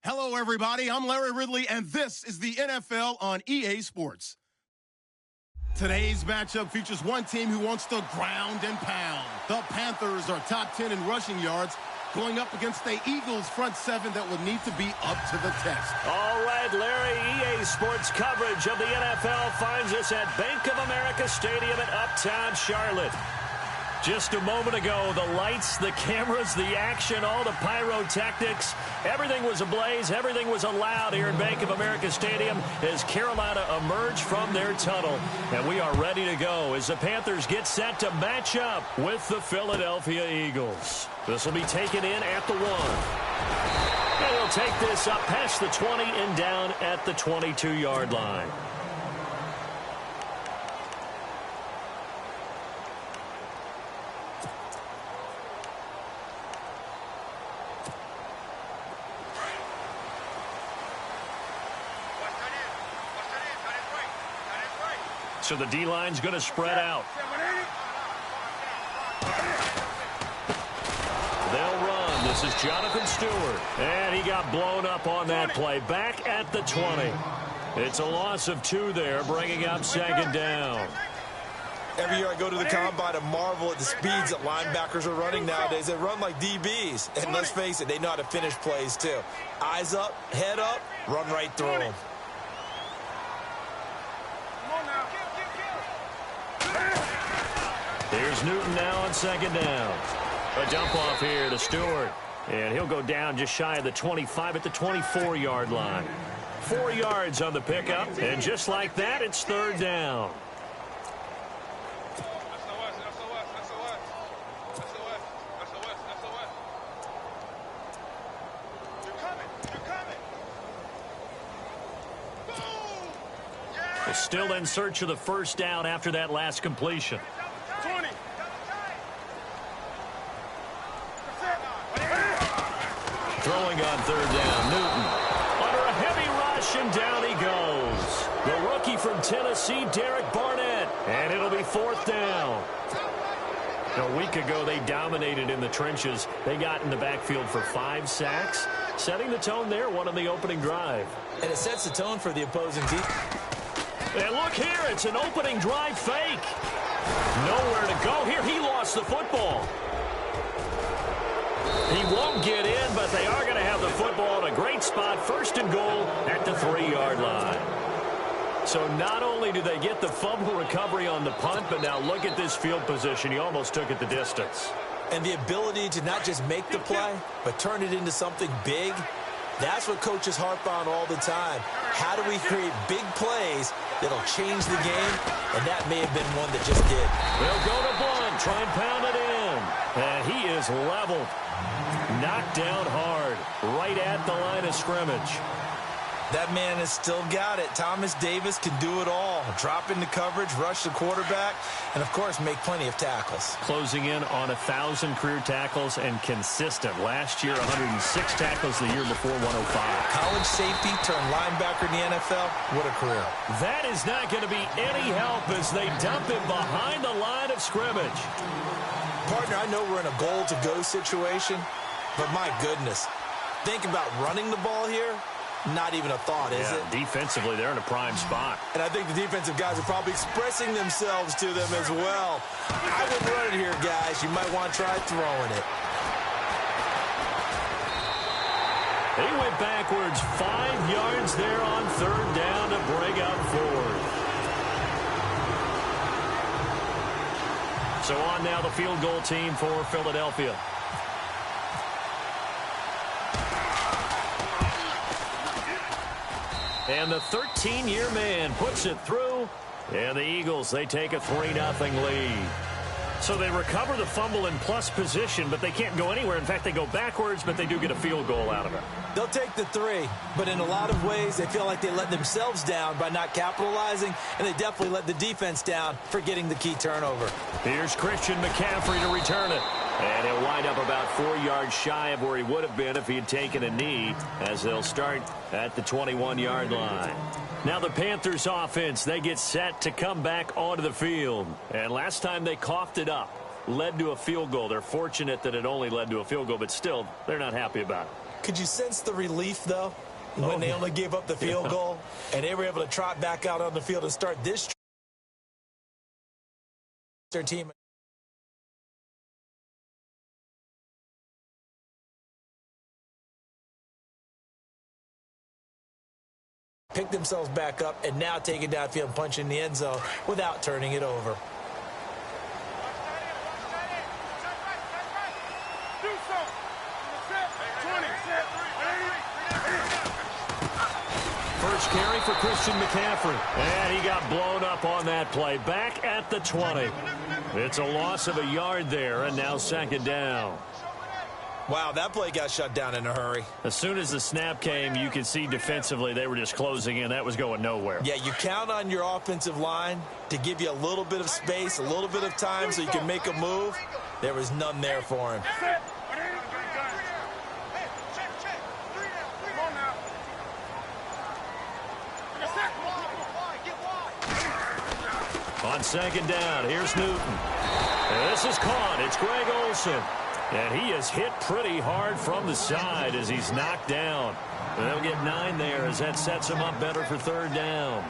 Hello, everybody. I'm Larry Ridley, and this is the NFL on EA Sports. Today's matchup features one team who wants to ground and pound. The Panthers are top 10 in rushing yards, going up against the Eagles' front seven that would need to be up to the test. All right, Larry, EA Sports coverage of the NFL finds us at Bank of America Stadium in Uptown Charlotte. Just a moment ago, the lights, the cameras, the action, all the pyrotechnics, everything was ablaze, everything was allowed here in Bank of America Stadium as Carolina emerged from their tunnel. And we are ready to go as the Panthers get set to match up with the Philadelphia Eagles. This will be taken in at the 1. And he'll take this up past the 20 and down at the 22-yard line. So the D-line's going to spread out. They'll run. This is Jonathan Stewart. And he got blown up on that play. Back at the 20. It's a loss of 2 there, bringing up second down. Every year I go to the combine and marvel at the speeds that linebackers are running nowadays. They run like DBs. And let's face it, they know how to finish plays too. Eyes up, head up, run right through them. Here's Newton now on second down. A dump off here to Stewart. And he'll go down just shy of the 25 at the 24-yard line. 4 yards on the pickup. And just like that, it's third down. Still in search of the first down after that last completion. Throwing on third down, Newton. Under a heavy rush, and down he goes. The rookie from Tennessee, Derek Barnett. And it'll be fourth down. A week ago, they dominated in the trenches. They got in the backfield for 5 sacks, setting the tone there, one on the opening drive. And it sets the tone for the opposing team. And look here, it's an opening drive fake. Nowhere to go here. He lost the football. He won't get in, but they are going to have the football in a great spot. First and goal at the 3-yard line. So not only do they get the fumble recovery on the punt, but now look at this field position. He almost took it the distance. And the ability to not just make the play, but turn it into something big. That's what coaches harp on all the time. How do we create big plays that'll change the game? And that may have been one that just did. They'll go to Blunt, try and pound it in. And he is leveled. Knocked down hard, right at the line of scrimmage. That man has still got it. Thomas Davis can do it all. Drop into coverage, rush the quarterback, and, of course, make plenty of tackles. Closing in on 1,000 career tackles and consistent. Last year, 106 tackles, the year before 105. College safety turned linebacker in the NFL. What a career. That is not going to be any help as they dump him behind the line of scrimmage. Partner, I know we're in a goal-to-go situation, but my goodness, think about running the ball here. Not even a thought, is it? Defensively, they're in a prime spot. And I think the defensive guys are probably expressing themselves to them as well. I wouldn't run it here, guys. You might want to try throwing it. He went backwards 5 yards there on third down to bring up fourth. So on now the field goal team for Philadelphia. And the 13-year man puts it through. And the Eagles, they take a 3-0 lead. So they recover the fumble in plus position, but they can't go anywhere. In fact, they go backwards, but they do get a field goal out of it. They'll take the 3, but in a lot of ways, they feel like they let themselves down by not capitalizing, and they definitely let the defense down for getting the key turnover. Here's Christian McCaffrey to return it. And he'll wind up about 4 yards shy of where he would have been if he had taken a knee, as they'll start at the 21-yard line. Now the Panthers offense, they get set to come back onto the field. And last time they coughed it up, led to a field goal. They're fortunate that it only led to a field goal, but still, they're not happy about it. Could you sense the relief, though, when they only gave up the field goal and they were able to trot back out on the field and start this their team? Pick themselves back up and now take it downfield and punch in the end zone without turning it over. First carry for Christian McCaffrey. And he got blown up on that play. Back at the 20. It's a loss of a yard there, and now second down. Wow, that play got shut down in a hurry. As soon as the snap came, you could see defensively they were just closing in. That was going nowhere. Yeah, you count on your offensive line to give you a little bit of space, a little bit of time so you can make a move. There was none there for him. On second down, here's Newton. And this is caught. It's Greg Olsen. And he is hit pretty hard from the side as he's knocked down. And they'll get 9 there as that sets him up better for third down.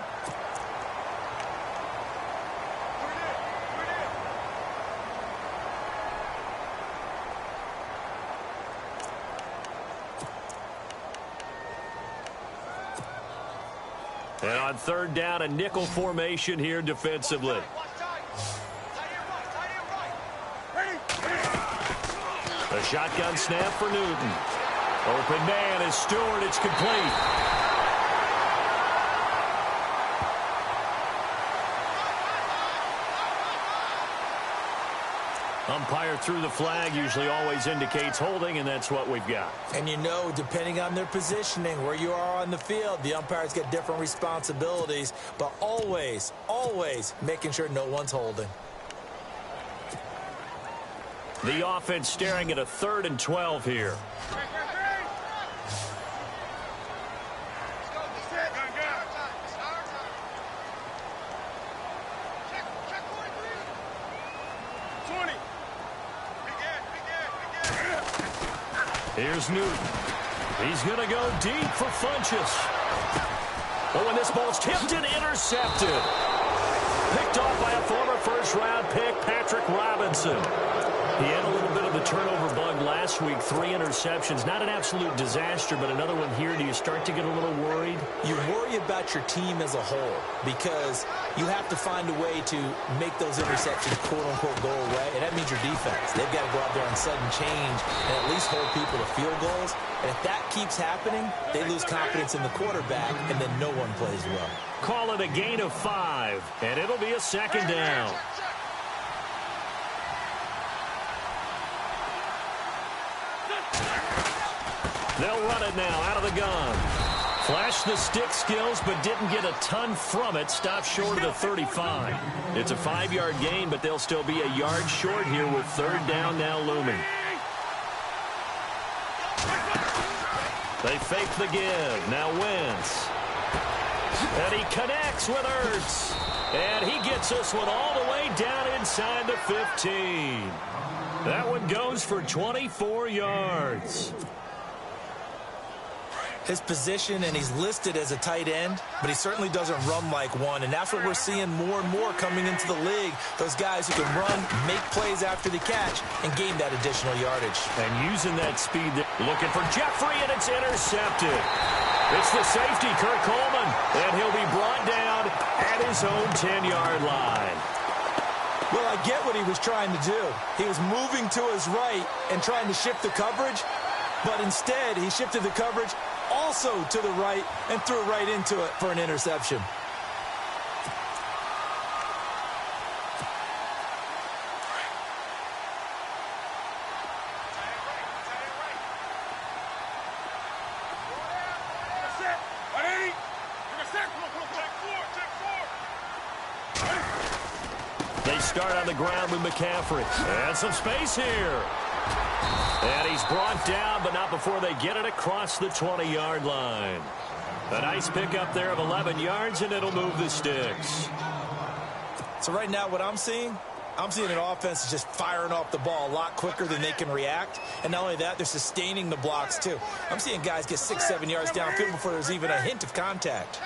And on third down, a nickel formation here defensively. A shotgun snap for Newton. Open man is Stewart. It's complete. Umpire threw the flag, usually always indicates holding, and that's what we've got. And you know, depending on their positioning, where you are on the field, the umpires get different responsibilities, but always, always making sure no one's holding. The offense staring at a 3rd and 12 here. Here's Newton. He's going to go deep for Funchess. Oh, and this ball's tipped and intercepted. Picked off by a former first-round pick, Patrick Robinson. He had a little bit of the turnover bug last week, 3 interceptions. Not an absolute disaster, but another one here. Do you start to get a little worried? You worry about your team as a whole because you have to find a way to make those interceptions, quote-unquote, go away, and that means your defense. They've got to go out there and sudden change and at least hold people to field goals. And if that keeps happening, they lose confidence in the quarterback, and then no one plays well. Call it a gain of 5, and it'll be a second down. They'll run it now out of the gun. Flashed the stick skills, but didn't get a ton from it. Stopped short of the 35. It's a 5-yard gain, but they'll still be a yard short here with third down now looming. They fake the give. Now Wentz. And he connects with Ertz. And he gets this one all the way down inside the 15. That one goes for 24 yards. His position, and he's listed as a tight end, but he certainly doesn't run like one, and that's what we're seeing more and more coming into the league. Those guys who can run, make plays after the catch, and gain that additional yardage. And using that speed, looking for Jeffrey, and it's intercepted. It's the safety, Kurt Coleman, and he'll be brought down at his own 10-yard line. Well, I get what he was trying to do. He was moving to his right and trying to shift the coverage, but instead he shifted the coverage also to the right and threw right into it for an interception. They start on the ground with McCaffrey. And some space here. And he's brought down, but not before they get it across the 20-yard line. A nice pickup there of 11 yards, and it'll move the sticks. So right now what I'm seeing I'm seeing an offense just firing off the ball a lot quicker than they can react. And not only that, they're sustaining the blocks, too. I'm seeing guys get 6-7 yards downfield before there's even a hint of contact.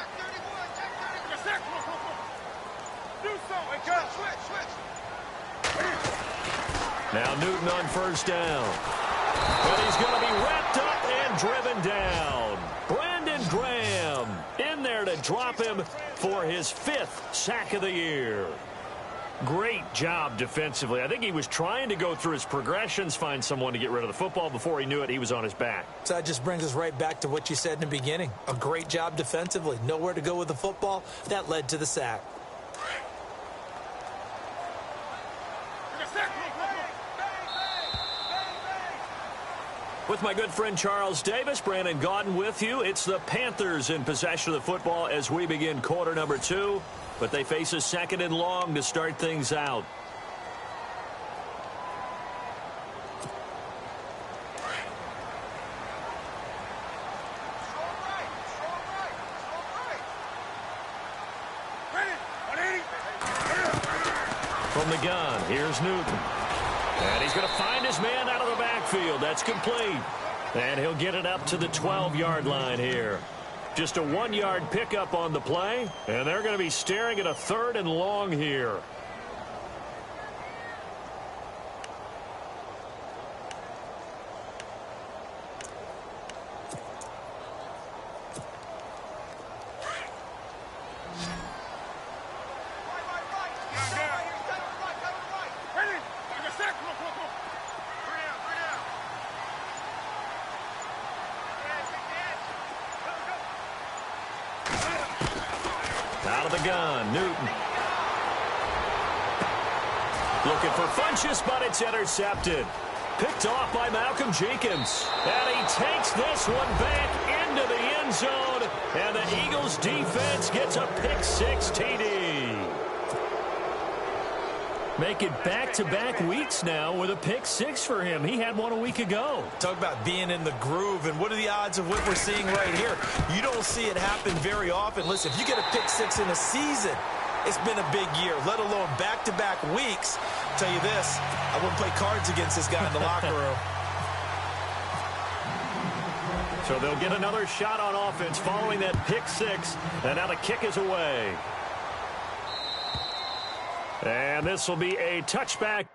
Now Newton on first down. And he's going to be wrapped up and driven down. Brandon Graham in there to drop him for his 5th sack of the year. Great job defensively. I think he was trying to go through his progressions, find someone to get rid of the football. Before he knew it, he was on his back. So that just brings us right back to what you said in the beginning. A great job defensively. Nowhere to go with the football. That led to the sack. With my good friend Charles Davis, Brandon Gaudin with you. It's the Panthers in possession of the football as we begin quarter number 2. But they face a 2nd and long to start things out. From the gun, here's Newton. And he's going to find his man out of the backfield. That's complete. And he'll get it up to the 12-yard line here. Just a 1-yard pickup on the play. And they're going to be staring at a 3rd and long here. Out of the gun, Newton. Looking for Funchess, but it's intercepted. Picked off by Malcolm Jenkins. And he takes this one back into the end zone. And the Eagles defense gets a pick-6 TD. Make it back-to-back weeks now with a pick-6 for him. He had one a week ago. Talk about being in the groove, and what are the odds of what we're seeing right here? You don't see it happen very often. Listen, if you get a pick-6 in a season, it's been a big year, let alone back-to-back weeks. I'll tell you this, I wouldn't play cards against this guy in the locker room. So they'll get another shot on offense following that pick-6, and now the kick is away. And this will be a touchback.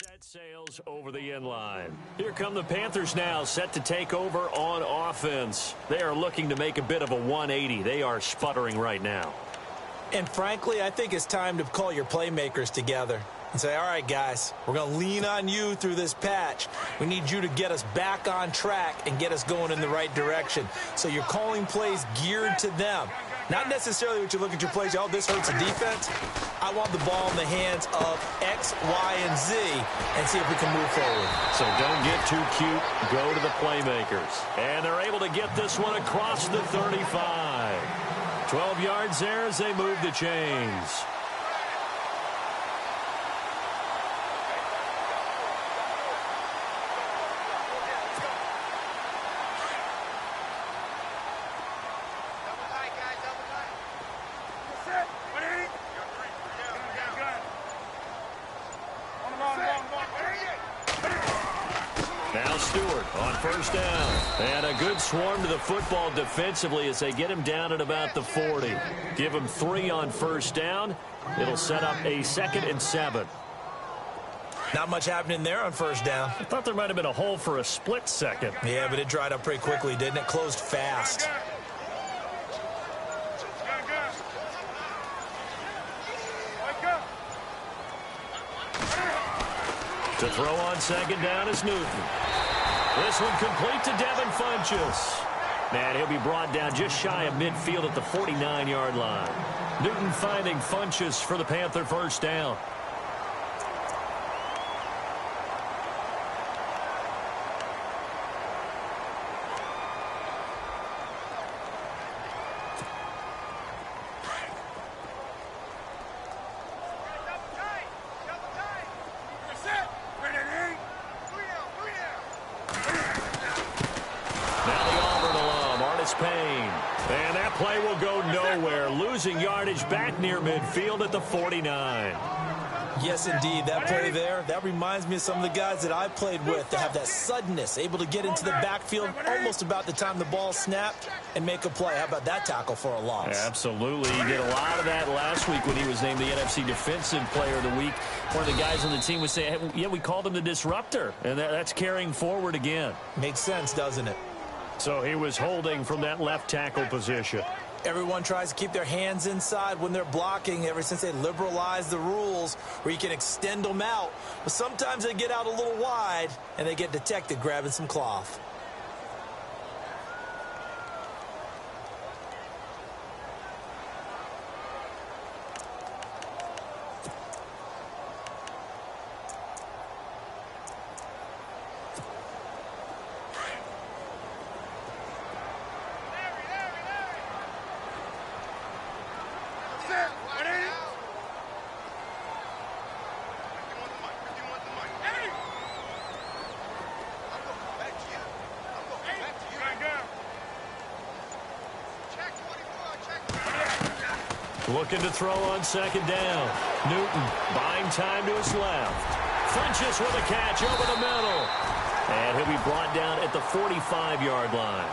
That sails over the end line. Here come the Panthers now, set to take over on offense. They are looking to make a bit of a 180. They are sputtering right now. And frankly, I think it's time to call your playmakers together and say, all right, guys, we're going to lean on you through this patch. We need you to get us back on track and get us going in the right direction. So you're calling plays geared to them. Not necessarily what you look at your plays, oh, this hurts the defense. I want the ball in the hands of X, Y, and Z and see if we can move forward. So don't get too cute. Go to the playmakers. And they're able to get this one across the 35. 12 yards there as they move the chains. First down. And a good swarm to the football defensively as they get him down at about the 40. Give him 3 on first down. It'll set up a 2nd and 7. Not much happening there on first down. I thought there might have been a hole for a split second. Yeah, but it dried up pretty quickly, didn't it? Closed fast. To throw on second down is Newton. This one complete to Devin Funchess. And he'll be brought down just shy of midfield at the 49-yard line. Newton finding Funchess for the Panther first down. And that play will go nowhere, losing yardage back near midfield at the 49. Yes, indeed. That play there, that reminds me of some of the guys that I played with that have that suddenness, able to get into the backfield almost about the time the ball snapped and make a play. How about that tackle for a loss? Absolutely. He did a lot of that last week when he was named the NFC Defensive Player of the Week. One of the guys on the team would say, hey, yeah, we called him the disruptor, and that's carrying forward again. Makes sense, doesn't it? So he was holding from that left tackle position. Everyone tries to keep their hands inside when they're blocking ever since they liberalized the rules where you can extend them out. But sometimes they get out a little wide and they get detected grabbing some cloth. Looking to throw on second down. Newton buying time to his left. Funchess with a catch over the middle. And he'll be brought down at the 45-yard line.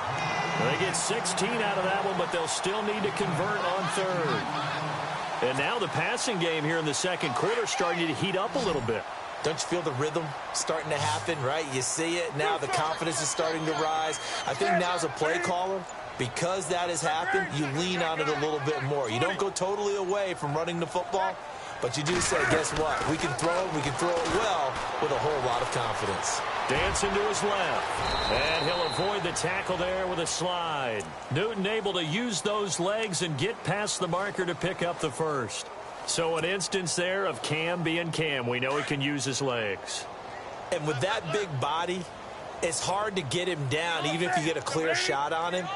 They get 16 out of that one, but they'll still need to convert on third. And now the passing game here in the second quarter starting to heat up a little bit. Don't you feel the rhythm starting to happen, right? You see it now. The confidence is starting to rise. I think now as a play caller, because that has happened, you lean on it a little bit more. You don't go totally away from running the football, but you do say, guess what? We can throw it. We can throw it well with a whole lot of confidence. Dancing to his left. And he'll avoid the tackle there with a slide. Newton able to use those legs and get past the marker to pick up the first. So an instance there of Cam being Cam. We know he can use his legs. And with that big body, it's hard to get him down, even if you get a clear shot on him.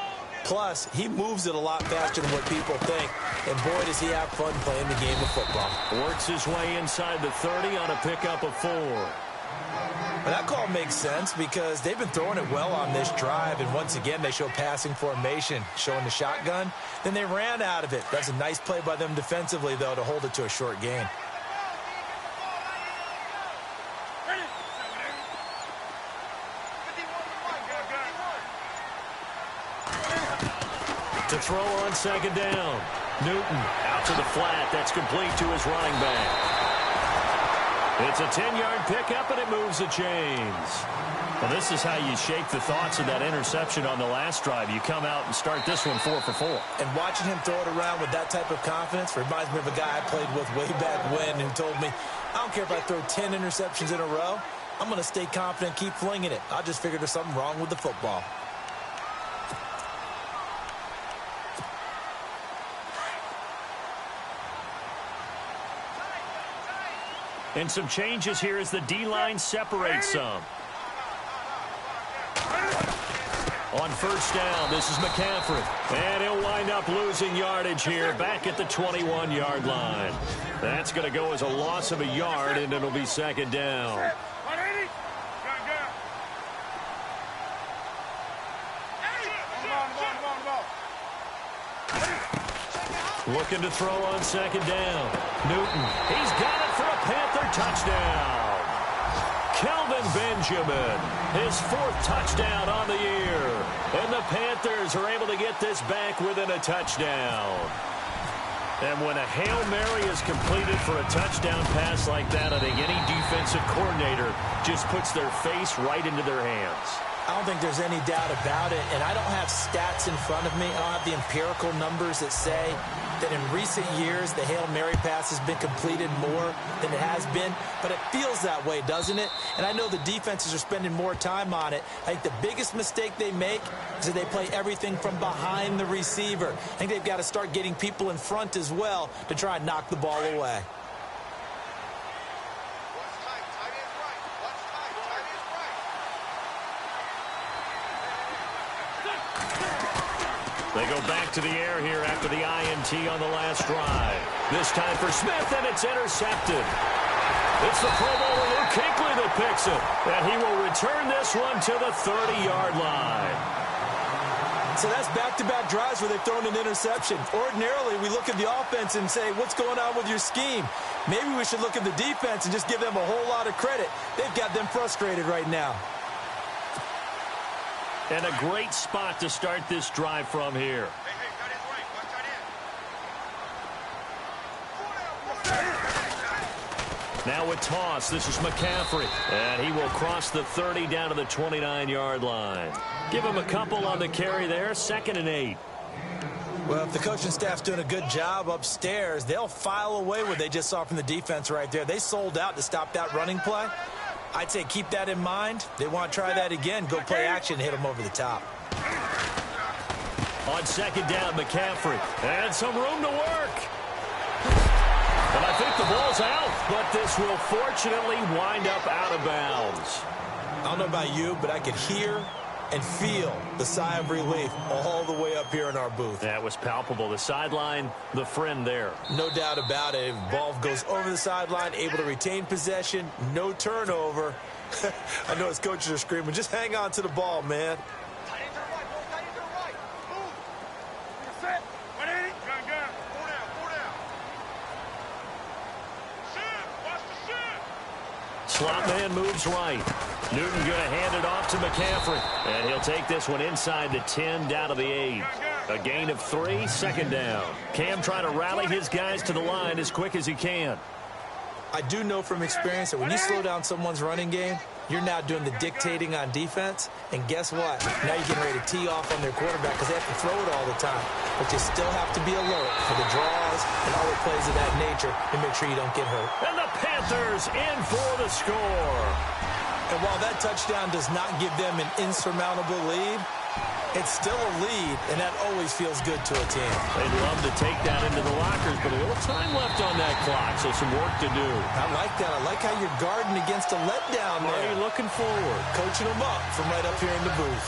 Plus, he moves it a lot faster than what people think. And boy, does he have fun playing the game of football. Works his way inside the 30 on a pickup of 4. Well, that call makes sense because they've been throwing it well on this drive. And once again, they show passing formation, showing the shotgun. Then they ran out of it. That's a nice play by them defensively, though, to hold it to a short gain. To throw on second down. Newton out to the flat. That's complete to his running back. It's a 10-yard pickup, and it moves the chains. Well, this is how you shake the thoughts of that interception on the last drive. You come out and start this one 4 for 4. And watching him throw it around with that type of confidence reminds me of a guy I played with way back when who told me, I don't care if I throw 10 interceptions in a row. I'm going to stay confident, keep flinging it. I just figured there's something wrong with the football. And some changes here as the D-line separates some. On first down, this is McCaffrey. And he'll wind up losing yardage here back at the 21-yard line. That's going to go as a loss of a yard, and it'll be second down. Looking to throw on second down. Newton, he's got it for a Panther touchdown. Kelvin Benjamin, his 4th touchdown on the year. And the Panthers are able to get this back within a touchdown. And when a Hail Mary is completed for a touchdown pass like that, I think any defensive coordinator just puts their face right into their hands. I don't think there's any doubt about it, and I don't have stats in front of me. I don't have the empirical numbers that say that in recent years, the Hail Mary pass has been completed more than it has been, but it feels that way, doesn't it? And I know the defenses are spending more time on it. I think the biggest mistake they make is that they play everything from behind the receiver. I think they've got to start getting people in front as well to try and knock the ball away. They go back to the air here after the INT on the last drive. This time for Smith, and it's intercepted. It's the Pro Bowler Luke Kuechly that picks it, and he will return this one to the 30-yard line. So that's back-to-back drives where they've thrown an interception. Ordinarily, we look at the offense and say, what's going on with your scheme? Maybe we should look at the defense and just give them a whole lot of credit. They've got them frustrated right now. And a great spot to start this drive from here. Now with toss, this is McCaffrey. And he will cross the 30 down to the 29-yard line. Give him a couple on the carry there, 2nd and 8. Well, if the coaching staff's doing a good job upstairs, they'll file away what they just saw from the defense right there. They sold out to stop that running play. I'd say keep that in mind. They want to try that again. Go play action, hit them over the top. On 2nd down, McCaffrey. And some room to work. And I think the ball's out, but this will fortunately wind up out of bounds. I don't know about you, but I could hear and feel the sigh of relief all the way up here in our booth. That was palpable. The sideline, the friend there. No doubt about it. Ball goes over the sideline, able to retain possession, no turnover. I know his coaches are screaming, just hang on to the ball, man. Slot man moves right. Newton going to hand it off to McCaffrey. And he'll take this one inside the 10 down to the 8. A gain of 3, 2nd down. Cam trying to rally his guys to the line as quick as he can. I do know from experience that when you slow down someone's running game, you're now doing the dictating on defense. And guess what? Now you're getting ready to tee off on their quarterback because they have to throw it all the time. But you still have to be alert for the draws and other plays of that nature to make sure you don't get hurt. And the Panthers in for the score. And while that touchdown does not give them an insurmountable lead, it's still a lead, and that always feels good to a team. They'd love to take that into the lockers, but a little time left on that clock, so some work to do. I like that. I like how you're guarding against a letdown there. Marty looking forward. Coaching them up from right up here in the booth.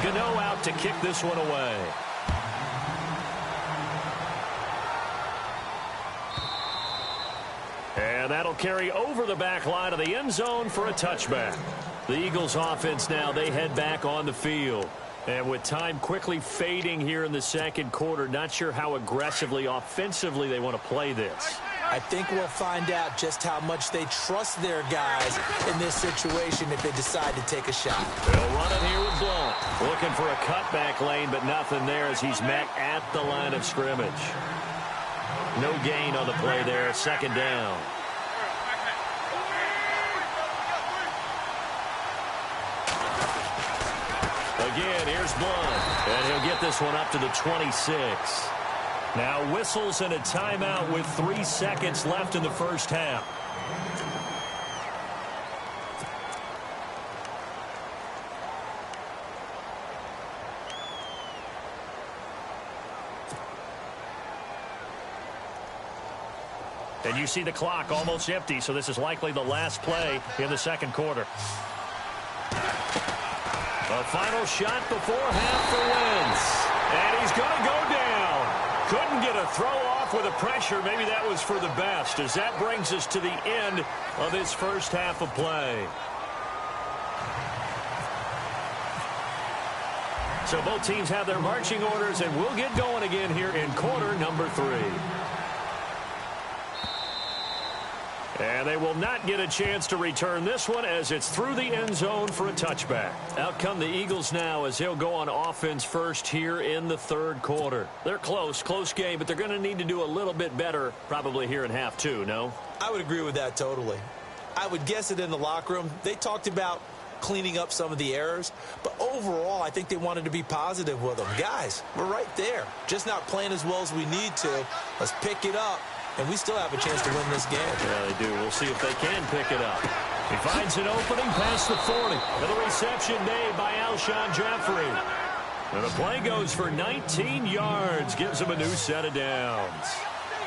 Gano out to kick this one away. And that'll carry over the back line of the end zone for a touchback. The Eagles offense now, they head back on the field. And with time quickly fading here in the 2nd quarter, not sure how aggressively, offensively they want to play this. I think we'll find out just how much they trust their guys in this situation if they decide to take a shot. They'll run it here with Blount. Looking for a cutback lane, but nothing there as he's met at the line of scrimmage. No gain on the play there, 2nd down. Again, here's Blount. And he'll get this one up to the 26. Now whistles and a timeout with 3 seconds left in the first half. And you see the clock almost empty, so this is likely the last play in the 2nd quarter. A final shot before half for Wentz. And he's going to go down. Couldn't get a throw off with the pressure. Maybe that was for the best, as that brings us to the end of this first half of play. So both teams have their marching orders, and we'll get going again here in quarter number 3. And they will not get a chance to return this one as it's through the end zone for a touchback. Out come the Eagles now as they'll go on offense first here in the 3rd quarter. They're close game, but they're going to need to do a little bit better probably here in half 2, no? I would agree with that totally. I would guess it in the locker room. They talked about cleaning up some of the errors. But overall, I think they wanted to be positive with them. Guys, we're right there. Just not playing as well as we need to. Let's pick it up, and we still have a chance to win this game. Yeah, they do. We'll see if they can pick it up. He finds an opening past the 40. And the reception made by Alshon Jeffrey. And the play goes for 19 yards. Gives him a new set of downs.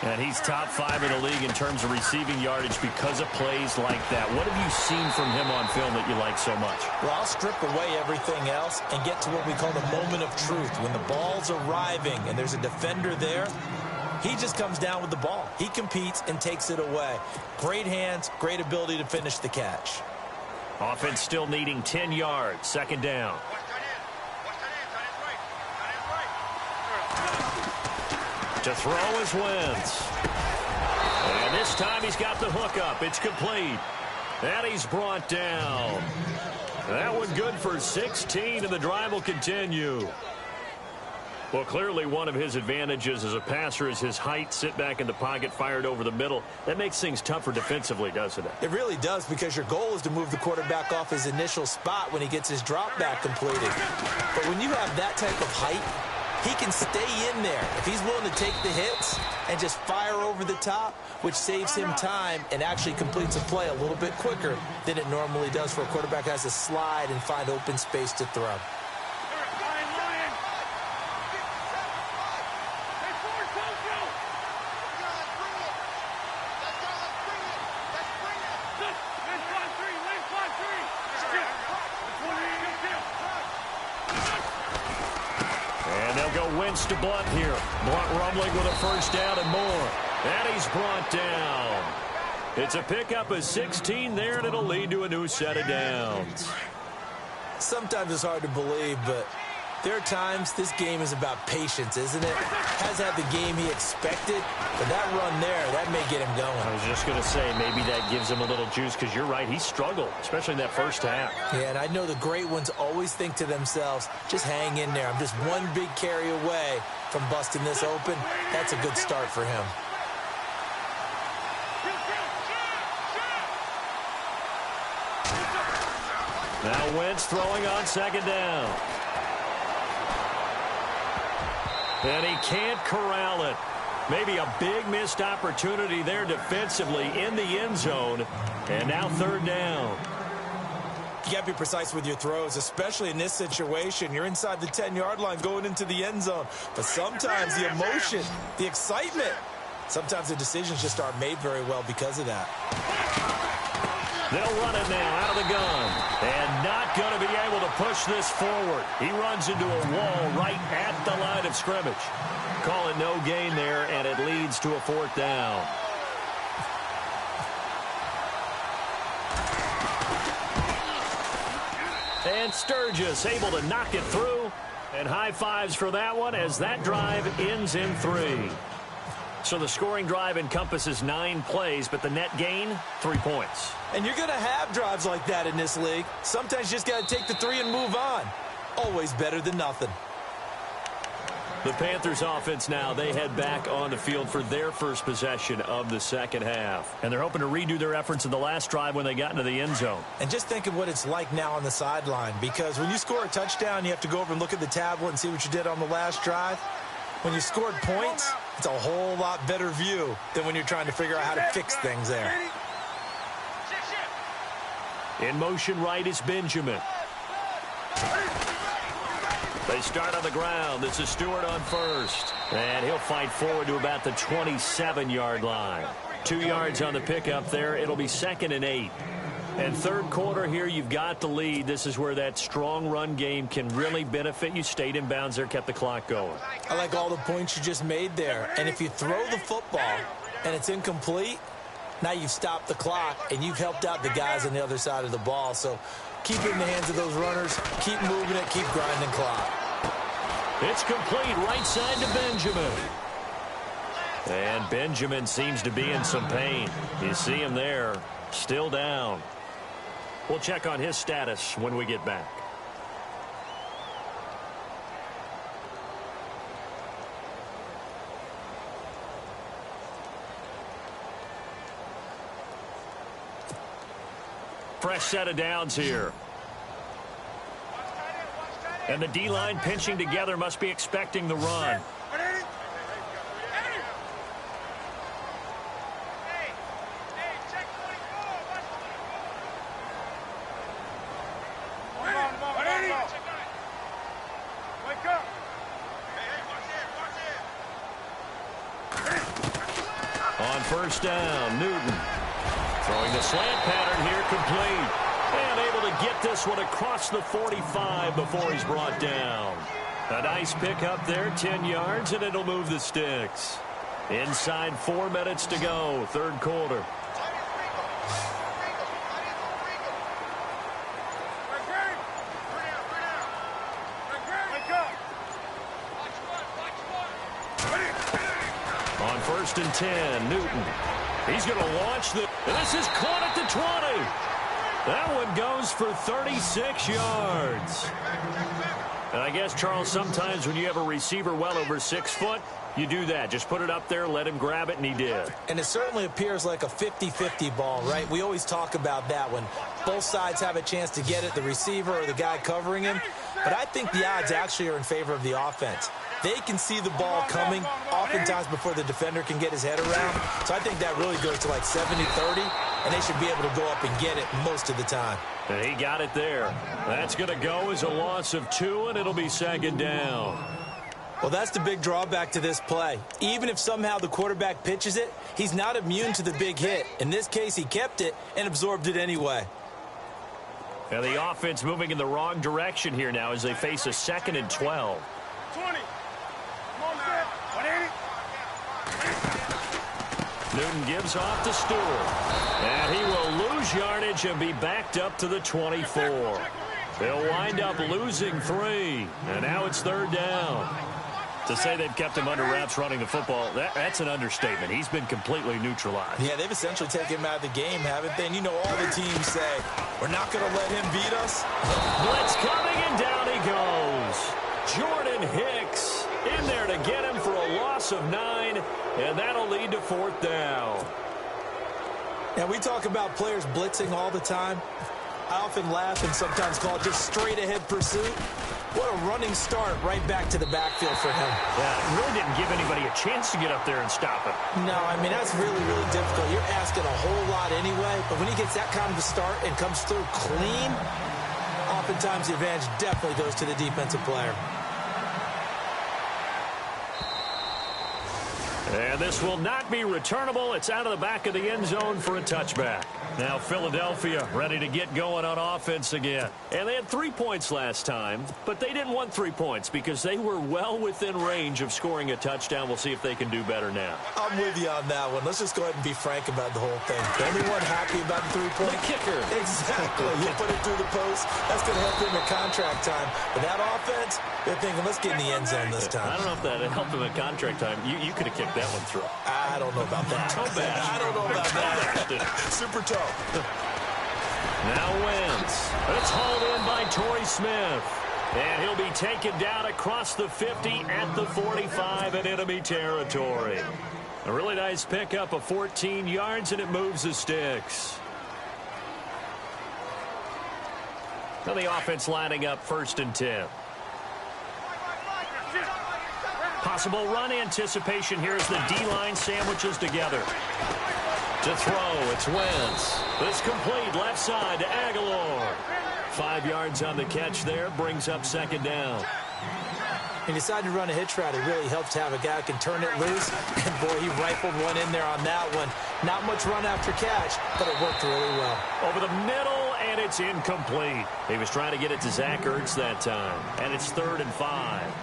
And he's top 5 in the league in terms of receiving yardage because of plays like that. What have you seen from him on film that you like so much? Well, I'll strip away everything else and get to what we call the moment of truth. When the ball's arriving and there's a defender there, he just comes down with the ball. He competes and takes it away. Great hands, great ability to finish the catch. Offense still needing 10 yards. Second down. To throw is Wentz. And this time he's got the hook up. It's complete. And he's brought down. That one good for 16, and the drive will continue. Well, clearly one of his advantages as a passer is his height. Sit back in the pocket, fired over the middle. That makes things tougher defensively, doesn't it? It really does, because your goal is to move the quarterback off his initial spot when he gets his drop back completed. But when you have that type of height, he can stay in there if he's willing to take the hits and just fire over the top, which saves him time and actually completes a play a little bit quicker than it normally does for a quarterback who has to slide and find open space to throw. Wentz to Blunt here. Blunt rumbling with a first down and more. And he's brought down. It's a pickup of 16 there, and it'll lead to a new set of downs. Sometimes it's hard to believe, but there are times this game is about patience, isn't it? Has had the game he expected, but that run there, that may get him going. I was just going to say, maybe that gives him a little juice, because you're right, he struggled, especially in that first half. Yeah, and I know the great ones always think to themselves, just hang in there. I'm just one big carry away from busting this open. That's a good start for him. Now Wentz throwing on second down. And he can't corral it. Maybe a big missed opportunity there defensively in the end zone. And now third down. You got to be precise with your throws, especially in this situation. You're inside the 10-yard line going into the end zone. But sometimes the emotion, the excitement, sometimes the decisions just aren't made very well because of that. They'll run it now out of the gun. And not going to be able to push this forward. He runs into a wall right at the line of scrimmage. Call it no gain there, and it leads to a fourth down. And Sturgis able to knock it through. And high fives for that one as that drive ends in 3. So the scoring drive encompasses 9 plays, but the net gain, 3 points. And you're going to have drives like that in this league. Sometimes you just got to take the 3 and move on. Always better than nothing. The Panthers offense now, they head back on the field for their first possession of the second half. And they're hoping to redo their efforts in the last drive when they got into the end zone. And just think of what it's like now on the sideline, because when you score a touchdown, you have to go over and look at the tablet and see what you did on the last drive. When you scored points, it's a whole lot better view than when you're trying to figure out how to fix things there. In motion right is Benjamin. They start on the ground. This is Stewart on first. And he'll fight forward to about the 27-yard line. 2 yards on the pickup there. It'll be 2nd and 8. And third quarter here, you've got the lead. This is where that strong run game can really benefit you. Stayed in bounds there, kept the clock going. I like all the points you just made there. And if you throw the football and it's incomplete, now you've stopped the clock and you've helped out the guys on the other side of the ball. So keep it in the hands of those runners. Keep moving it. Keep grinding clock. It's complete right side to Benjamin. And Benjamin seems to be in some pain. You see him there, still down. We'll check on his status when we get back. Fresh set of downs here. And the D-line pinching together must be expecting the run. On first down, Newton throwing the slant pattern here, complete. And able to get this one across the 45 before he's brought down. A nice pick up there, 10 yards, and it'll move the sticks. Inside 4 minutes to go, third quarter. On first and 10, Newton. He's going to launch the... This is caught at the 20. That one goes for 36 yards. And I guess, Charles, sometimes when you have a receiver well over 6 foot, you do that. Just put it up there, let him grab it, and he did. And it certainly appears like a 50-50 ball, right? We always talk about that when both sides have a chance to get it, the receiver or the guy covering him. But I think the odds actually are in favor of the offense. They can see the ball coming oftentimes before the defender can get his head around. So I think that really goes to like 70-30, and they should be able to go up and get it most of the time. And he got it there. That's going to go as a loss of 2, and it'll be second down. Well, that's the big drawback to this play. Even if somehow the quarterback pitches it, he's not immune to the big hit. In this case, he kept it and absorbed it anyway. And the offense moving in the wrong direction here now as they face a 2nd and 12. 20. Newton gives off to Stewart. And he will lose yardage and be backed up to the 24. They'll wind up losing 3. And now it's third down. To say they've kept him under wraps running the football, that's an understatement. He's been completely neutralized. Yeah, they've essentially taken him out of the game, haven't they? And you know all the teams say, we're not going to let him beat us. Blitz coming, and down he goes. Jordan Hicks in there to get him for a loss of 9, and that'll lead to fourth down. Now, we talk about players blitzing all the time. I often laugh and sometimes call it just straight-ahead pursuit. What a running start right back to the backfield for him. Yeah, really didn't give anybody a chance to get up there and stop him. No, I mean, that's really, really difficult. You're asking a whole lot anyway, but when he gets that kind of a start and comes through clean, oftentimes the advantage definitely goes to the defensive player. And this will not be returnable. It's out of the back of the end zone for a touchback. Now Philadelphia ready to get going on offense again. And they had 3 points last time, but they didn't want 3 points because they were well within range of scoring a touchdown. We'll see if they can do better now. I'm with you on that one. Let's just go ahead and be frank about the whole thing. The only one happy about the 3-point? The kicker. Exactly. You put it through the post. That's going to help him in contract time. But that offense, they're thinking, let's get in the end zone this time. I don't know if that helped him in contract time. You could have kicked that one through. I don't know about that. Toe bash. I don't know about that. Super toe. Now Wentz. It's hauled in by Torrey Smith. And he'll be taken down across the 50 at the 45 in enemy territory. A really nice pickup of 14 yards, and it moves the sticks. Now the offense lining up first and 10. Possible run anticipation here as the D-line sandwiches together. To throw, it's Wentz. It's complete, left side to Aguilar. 5 yards on the catch there, brings up second down. He decided to run a hitch route. It really helps to have a guy who can turn it loose. And, boy, he rifled one in there on that one. Not much run after catch, but it worked really well. Over the middle, and it's incomplete. He was trying to get it to Zach Ertz that time. And it's 3rd and 5.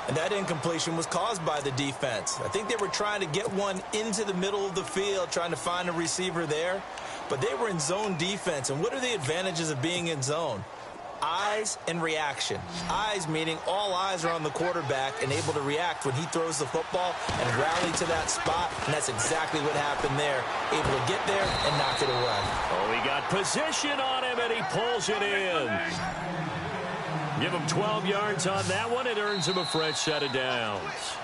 And that incompletion was caused by the defense. I think they were trying to get one into the middle of the field, trying to find a receiver there. But they were in zone defense. And what are the advantages of being in zone? Eyes and reaction. Eyes meaning all eyes are on the quarterback and able to react when he throws the football and rally to that spot. And that's exactly what happened there. Able to get there and knock it away. Oh, he got position on him, and he pulls it in. Give him 12 yards on that one. It earns him a fresh set of downs.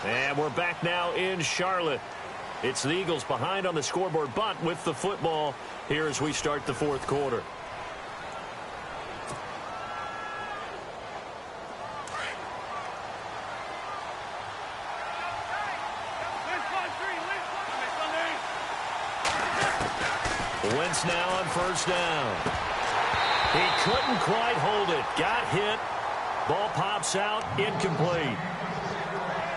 And we're back now in Charlotte. It's the Eagles behind on the scoreboard, but with the football here as we start the fourth quarter. Wentz now on first down. He couldn't quite hold it. Got hit. Ball pops out. Incomplete.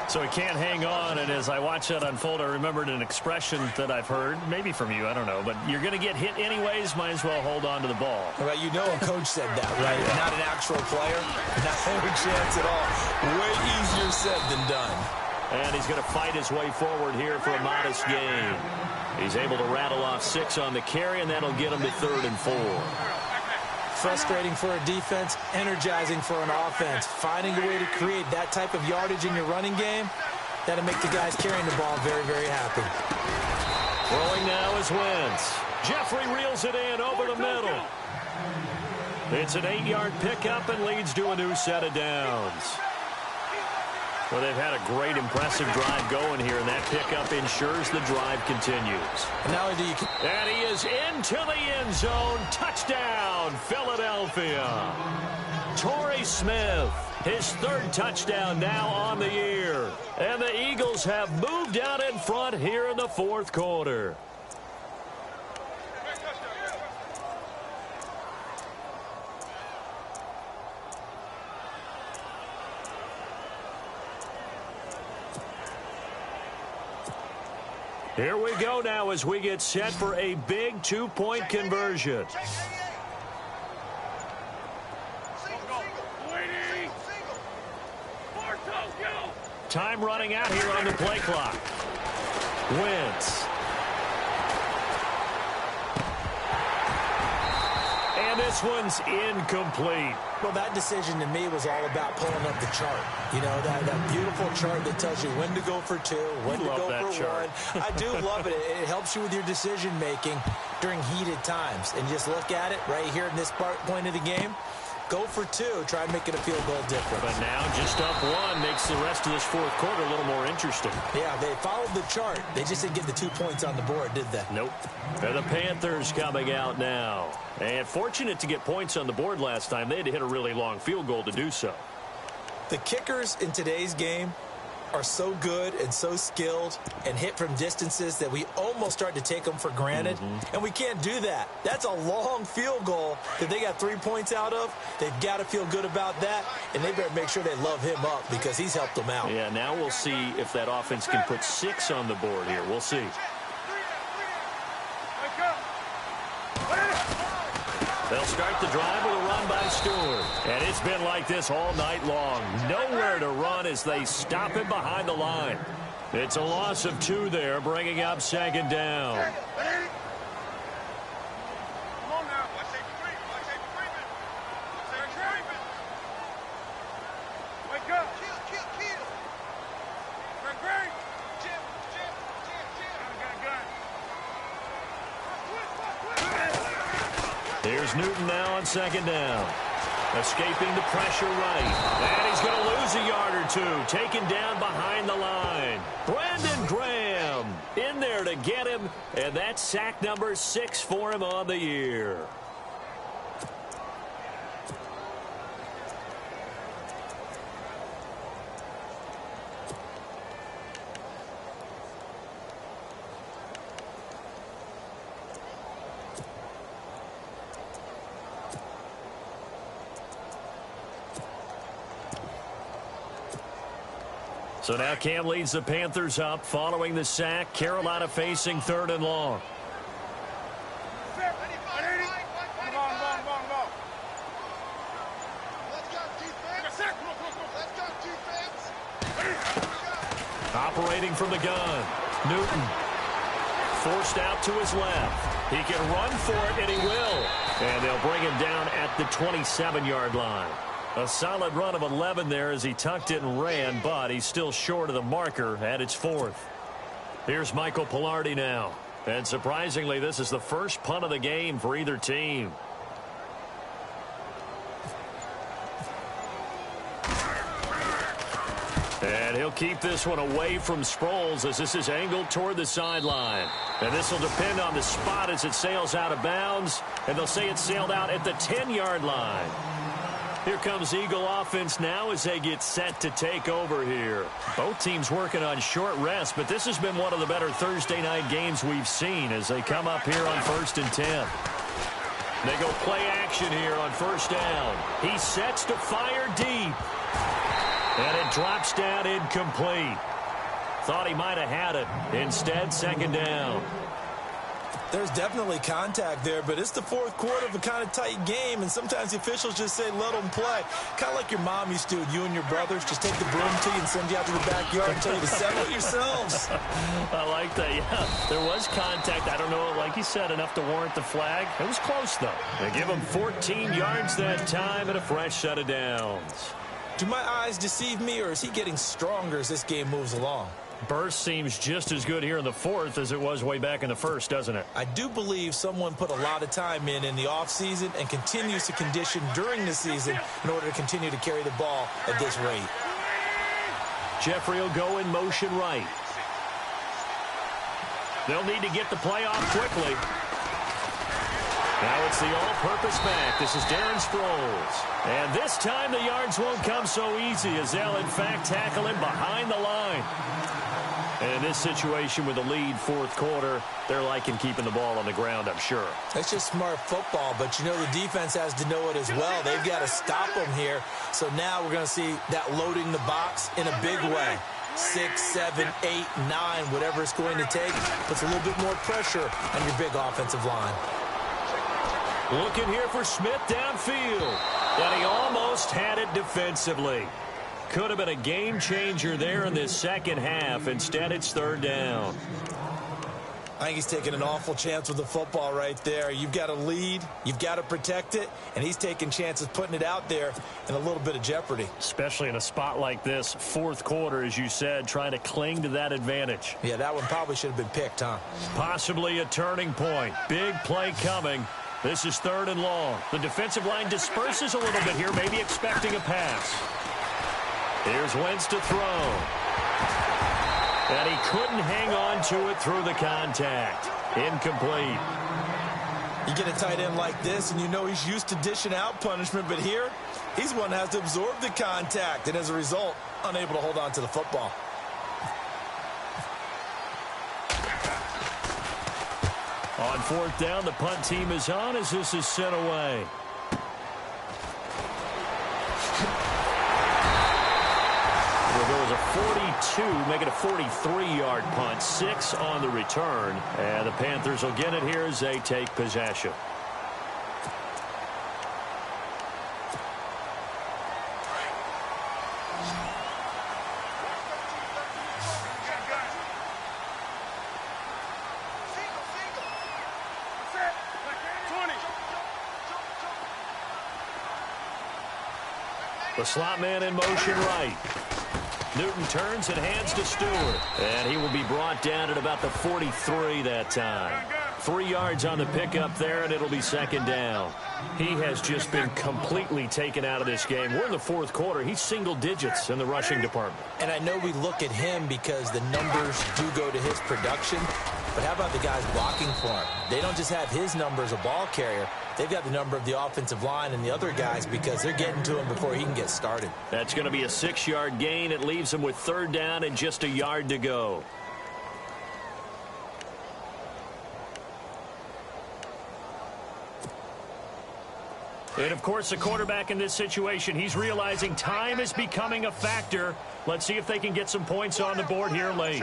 So he can't hang on, and as I watch that unfold, I remembered an expression that I've heard, maybe from you, I don't know, but you're going to get hit anyways, might as well hold on to the ball. Well, you know a coach said that, right? Yeah. Not an actual player. Not a chance at all. Way easier said than done. And he's going to fight his way forward here for a modest gain. He's able to rattle off 6 on the carry, and that'll get him to 3rd and 4. Frustrating for a defense, energizing for an offense. Finding a way to create that type of yardage in your running game, that'll make the guys carrying the ball very, very happy. Throwing now is Wentz. Jeffrey reels it in over the middle. It's an 8-yard pickup and leads to a new set of downs. Well, they've had a great, impressive drive going here, and that pickup ensures the drive continues. And he is into the end zone. Touchdown, Philadelphia. Torrey Smith, his 3rd touchdown now on the year. And the Eagles have moved out in front here in the 4th quarter. Here we go now as we get set for a big 2-point conversion. Time running out here on the play clock. Wentz. And this one's incomplete. Well, that decision to me was all about pulling up the chart. You know, that beautiful chart that tells you when to go for 2, when to go for 1. I do love it. It helps you with your decision-making during heated times. And just look at it right here in this point of the game. Go for 2. Try and make it a field goal difference. But now just up 1 makes the rest of this 4th quarter a little more interesting. Yeah, they followed the chart. They just didn't get the 2 points on the board, did they? Nope. And the Panthers coming out now. And fortunate to get points on the board last time. They had to hit a really long field goal to do so. The kickers in today's game are so good and so skilled and hit from distances that we almost start to take them for granted. And we can't do that. That's a long field goal that they got 3 points out of. They've got to feel good about that, and they better make sure they love him up because he's helped them out. Yeah, now we'll see if that offense can put 6 on the board here. We'll see. They'll start the drive with a run by Stewart. And it's been like this all night long. Nowhere to run as they stop him behind the line. It's a loss of 2 there, bringing up 2nd down. Here's Newton now on 2nd down. Escaping the pressure right. And he's going to lose a yard or 2. Taken down behind the line. Brandon Graham in there to get him. And that's sack number 6 for him on the year. So now Cam leads the Panthers up following the sack. Carolina facing 3rd and long. Operating from the gun. Newton forced out to his left. He can run for it, and he will. And they'll bring him down at the 27-yard line. A solid run of 11 there as he tucked it and ran, but he's still short of the marker at its 4th. Here's Michael Pilardi now. And surprisingly, this is the first punt of the game for either team. And he'll keep this one away from Sproles as this is angled toward the sideline. And this will depend on the spot as it sails out of bounds. And they'll say it sailed out at the 10-yard line. Here comes Eagle offense now as they get set to take over here. Both teams working on short rest, but this has been one of the better Thursday night games we've seen as they come up here on 1st and 10. They go play action here on 1st down. He sets to fire deep. And it drops down incomplete. Thought he might have had it. Instead, 2nd down. There's definitely contact there, but it's the 4th quarter of a kind of tight game, and sometimes the officials just say, let them play. Kind of like your mom used to with you and your brothers. Just take the broom to you and send you out to the backyard and tell you to settle it yourselves. I like that, yeah. There was contact. I don't know, like you said, enough to warrant the flag. It was close, though. They give him 14 yards that time and a fresh set of downs. Do my eyes deceive me, or is he getting stronger as this game moves along? Burst seems just as good here in the 4th as it was way back in the 1st, doesn't it? I do believe someone put a lot of time in the offseason and continues to condition during the season in order to continue to carry the ball at this rate. Jeffrey will go in motion right. They'll need to get the play off quickly. Now it's the all-purpose back. This is Darren Sproles. And this time the yards won't come so easy as they'll, in fact, tackle him behind the line. And in this situation with the lead 4th quarter, they're liking keeping the ball on the ground, I'm sure. That's just smart football, but you know the defense has to know it as well. They've got to stop them here. So now we're going to see that loading the box in a big way. 6, 7, 8, 9, whatever it's going to take, puts a little bit more pressure on your big offensive line. Looking here for Smith downfield. And he almost had it defensively. Could have been a game changer there in this 2nd half. Instead, it's 3rd down. I think he's taking an awful chance with the football right there. You've got to lead, you've got to protect it, and he's taking chances putting it out there in a little bit of jeopardy. Especially in a spot like this, 4th quarter, as you said, trying to cling to that advantage. Yeah, that one probably should have been picked, huh? Possibly a turning point. Big play coming. This is 3rd and long. The defensive line disperses a little bit here, maybe expecting a pass. Here's Wentz to throw. And he couldn't hang on to it through the contact. Incomplete. You get a tight end like this, and you know he's used to dishing out punishment, but here, he's one that has to absorb the contact, and as a result, unable to hold on to the football. On 4th down, the punt team is on as this is sent away. Well, there was a 42, make it a 43-yard punt, 6 on the return. And the Panthers will get it here as they take possession. The slot man in motion right. Newton turns and hands to Stewart. And he will be brought down at about the 43 that time. 3 yards on the pickup there, and it'll be 2nd down. He has just been completely taken out of this game. We're in the 4th quarter. He's single digits in the rushing department. And I know we look at him because the numbers do go to his production. But how about the guys blocking for him? They don't just have his number as a ball carrier. They've got the number of the offensive line and the other guys because they're getting to him before he can get started. That's going to be a 6-yard gain. It leaves him with 3rd down and just a yard to go. And, of course, the quarterback in this situation, he's realizing time is becoming a factor. Let's see if they can get some points on the board here late.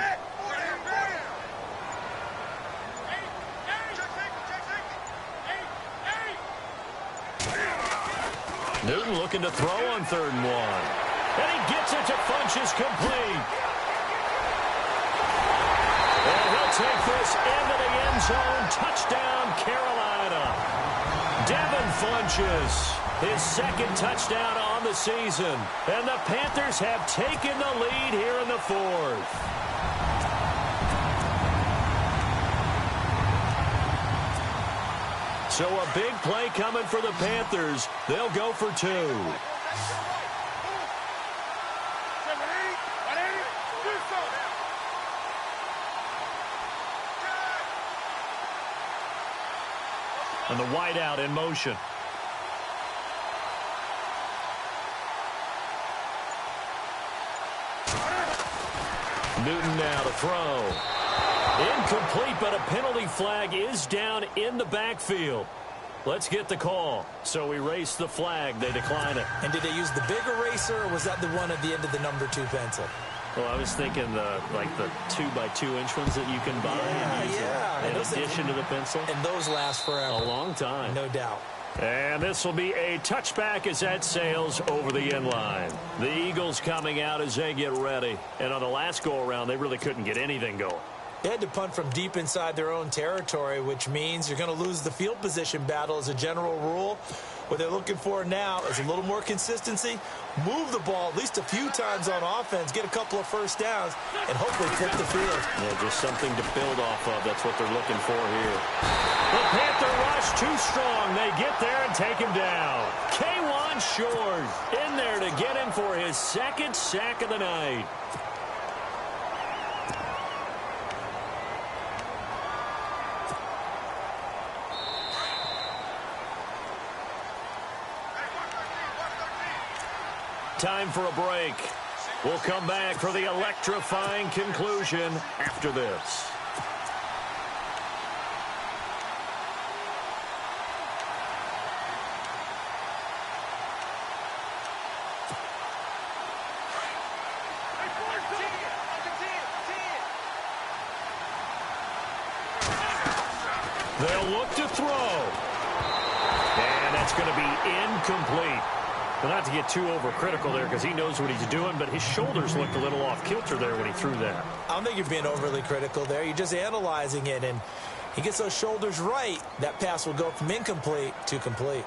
Newton looking to throw on 3rd and 1. And he gets it to Funches complete. And he'll take this into the end zone. Touchdown, Carolina. Devin Funches, his 2nd touchdown on the season. And the Panthers have taken the lead here in the 4th. So a big play coming for the Panthers. They'll go for 2. And the wideout in motion. Newton now to throw. Incomplete, but a penalty flag is down in the backfield. Let's get the call. So erase the flag. They decline it. And did they use the big eraser, or was that the one at the end of the number 2 pencil? Well, I was thinking like the 2x2-inch ones that you can buy in addition to the pencil. And those last forever. A long time. No doubt. And this will be a touchback as that sails over the end line. The Eagles coming out as they get ready. And on the last go-around, they really couldn't get anything going. They had to punt from deep inside their own territory, which means you're going to lose the field position battle as a general rule. What they're looking for now is a little more consistency, move the ball at least a few times on offense, get a couple of first downs, and hopefully flip the field. Yeah, just something to build off of. That's what they're looking for here. The Panther rush too strong. They get there and take him down. K'Wan Shores in there to get him for his second sack of the night. Time for a break. We'll come back for the electrifying conclusion after this. They'll look to throw. And that's going to be incomplete. Well, not to get too overcritical there because he knows what he's doing, but his shoulders looked a little off kilter there when he threw that. I don't think you're being overly critical there. You're just analyzing it, and he gets those shoulders right. That pass will go from incomplete to complete.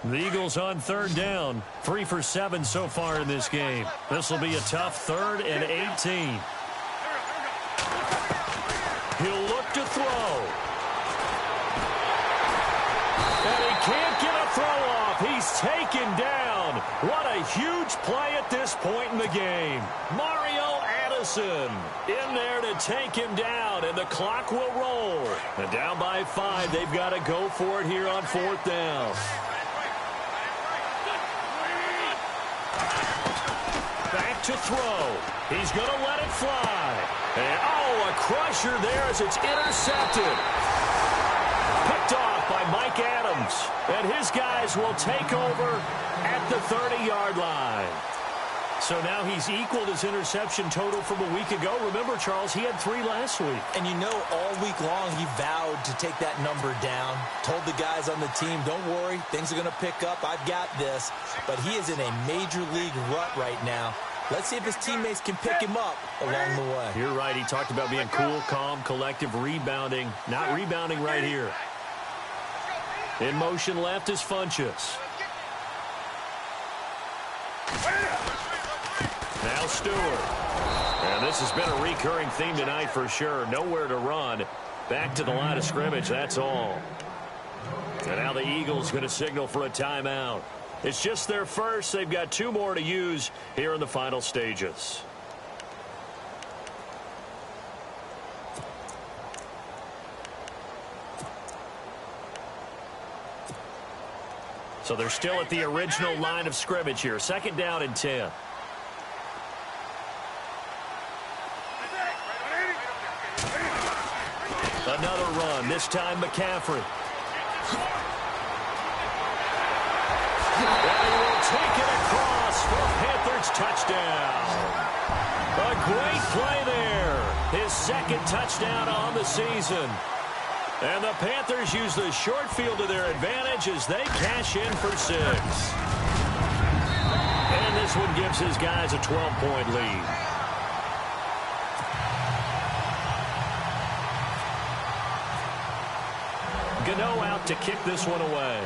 The Eagles on third down. 3 for 7 so far in this game. This will be a tough 3rd and 18. He'll look to throw. And he can't get a throw off. He's taken down. What a huge play at this point in the game. Mario Addison in there to take him down, and the clock will roll. And down by 5, they've got to go for it here on 4th down. Back to throw. He's going to let it fly. And, a crusher there as it's intercepted. Picked off by Mike Adams. And his guys will take over at the 30-yard line. So now he's equaled his interception total from a week ago. Remember, Charles, he had 3 last week. And you know, all week long he vowed to take that number down. Told the guys on the team, don't worry, things are going to pick up. I've got this. But he is in a major league rut right now. Let's see if his teammates can pick him up along the way. You're right. He talked about being cool, calm, collective, rebounding. Not rebounding right here. In motion left is Funchess. Now Stewart. And this has been a recurring theme tonight for sure. Nowhere to run. Back to the line of scrimmage, that's all. And now the Eagles going to signal for a timeout. It's just their first. They've got 2 more to use here in the final stages. So they're still at the original line of scrimmage here. 2nd down and 10. Another run, this time McCaffrey. And he will take it across for a Panthers touchdown. A great play there. His 2nd touchdown on the season. And the Panthers use the short field to their advantage as they cash in for 6. And this one gives his guys a 12-point lead. Gano out to kick this one away.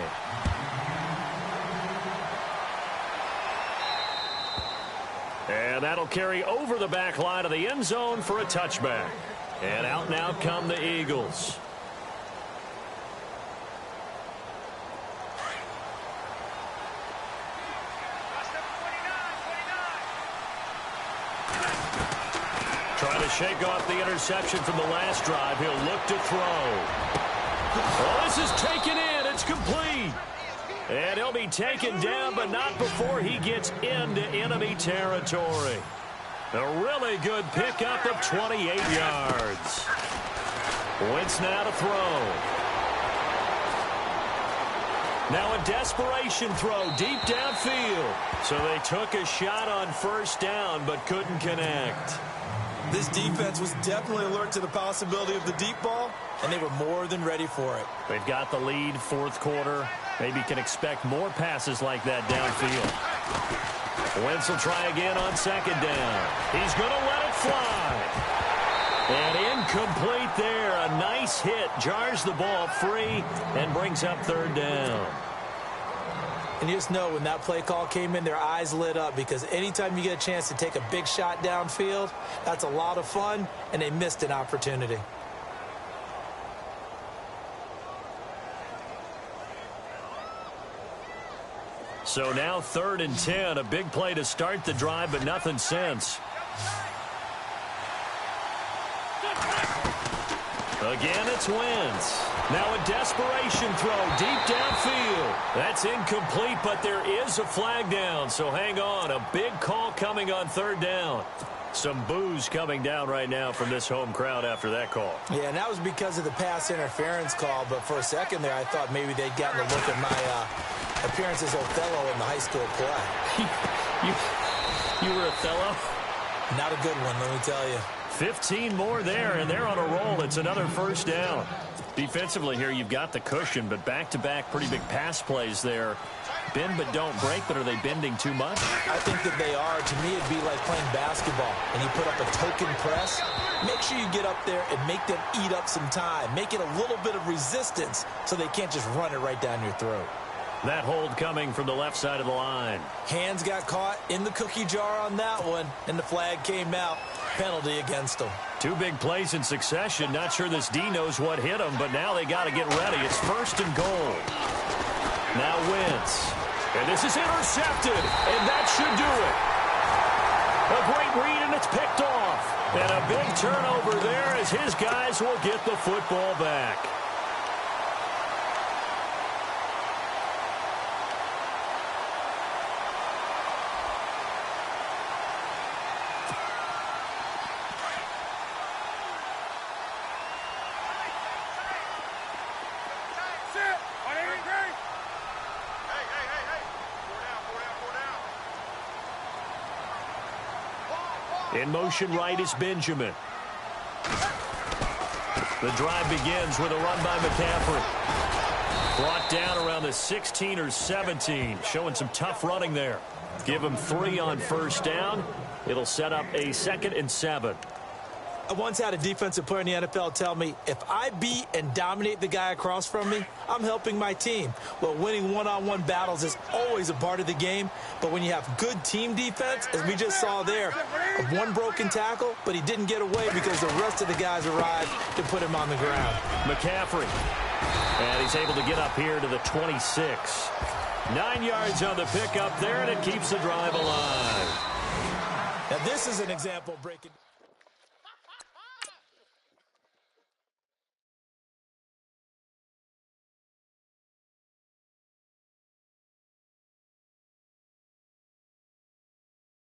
And that'll carry over the back line of the end zone for a touchback. And out now come the Eagles. Trying to shake off the interception from the last drive. He'll look to throw. Well, this is taken in. It's complete. And he'll be taken down, but not before he gets into enemy territory. A really good pickup of 28 yards. Wentz now to throw. Now a desperation throw deep downfield. So they took a shot on first down, but couldn't connect. This defense was definitely alert to the possibility of the deep ball, and they were more than ready for it. They've got the lead, fourth quarter. Maybe can expect more passes like that downfield. Wentz will try again on second down. He's going to let it fly. And incomplete there. A nice hit. Jars the ball free and brings up third down. And you just know when that play call came in, their eyes lit up, because anytime you get a chance to take a big shot downfield, that's a lot of fun, and they missed an opportunity. So now 3rd and 10. A big play to start the drive, but nothing since. Again, it's Wentz. Now a desperation throw deep downfield. That's incomplete, but there is a flag down, so hang on. A big call coming on third down. Some boos coming down right now from this home crowd after that call. Yeah, and that was because of the pass interference call, but for a second there, I thought maybe they'd gotten a look at my appearance as Othello in the high school play. You were Othello? Not a good one, let me tell you. 15 more there, and they're on a roll. It's another first down. Defensively here, you've got the cushion, but back-to-back pretty big pass plays there. Bend but don't break, but are they bending too much? I think that they are. To me, it'd be like playing basketball, and you put up a token press. Make sure you get up there and make them eat up some time. Make it a little bit of resistance so they can't just run it right down your throat. That hold coming from the left side of the line. Hands got caught in the cookie jar on that one, and the flag came out. Penalty against them. Two big plays in succession. Not sure this D knows what hit him, but now they got to get ready. It's 1st and goal. Now Wentz. And this is intercepted, and that should do it. A great read, and it's picked off. And a big turnover there as his guys will get the football back. In motion right is Benjamin. The drive begins with a run by McCaffrey. Brought down around the 16 or 17. Showing some tough running there. Give him 3 on first down. It'll set up a 2nd and 7. I once had a defensive player in the NFL tell me, if I beat and dominate the guy across from me, I'm helping my team. Well, winning one-on-one battles is always a part of the game, but when you have good team defense, as we just saw there, one broken tackle, but he didn't get away because the rest of the guys arrived to put him on the ground. McCaffrey. And he's able to get up here to the 26. 9 yards on the pickup there, and it keeps the drive alive. Now, this is an example breaking.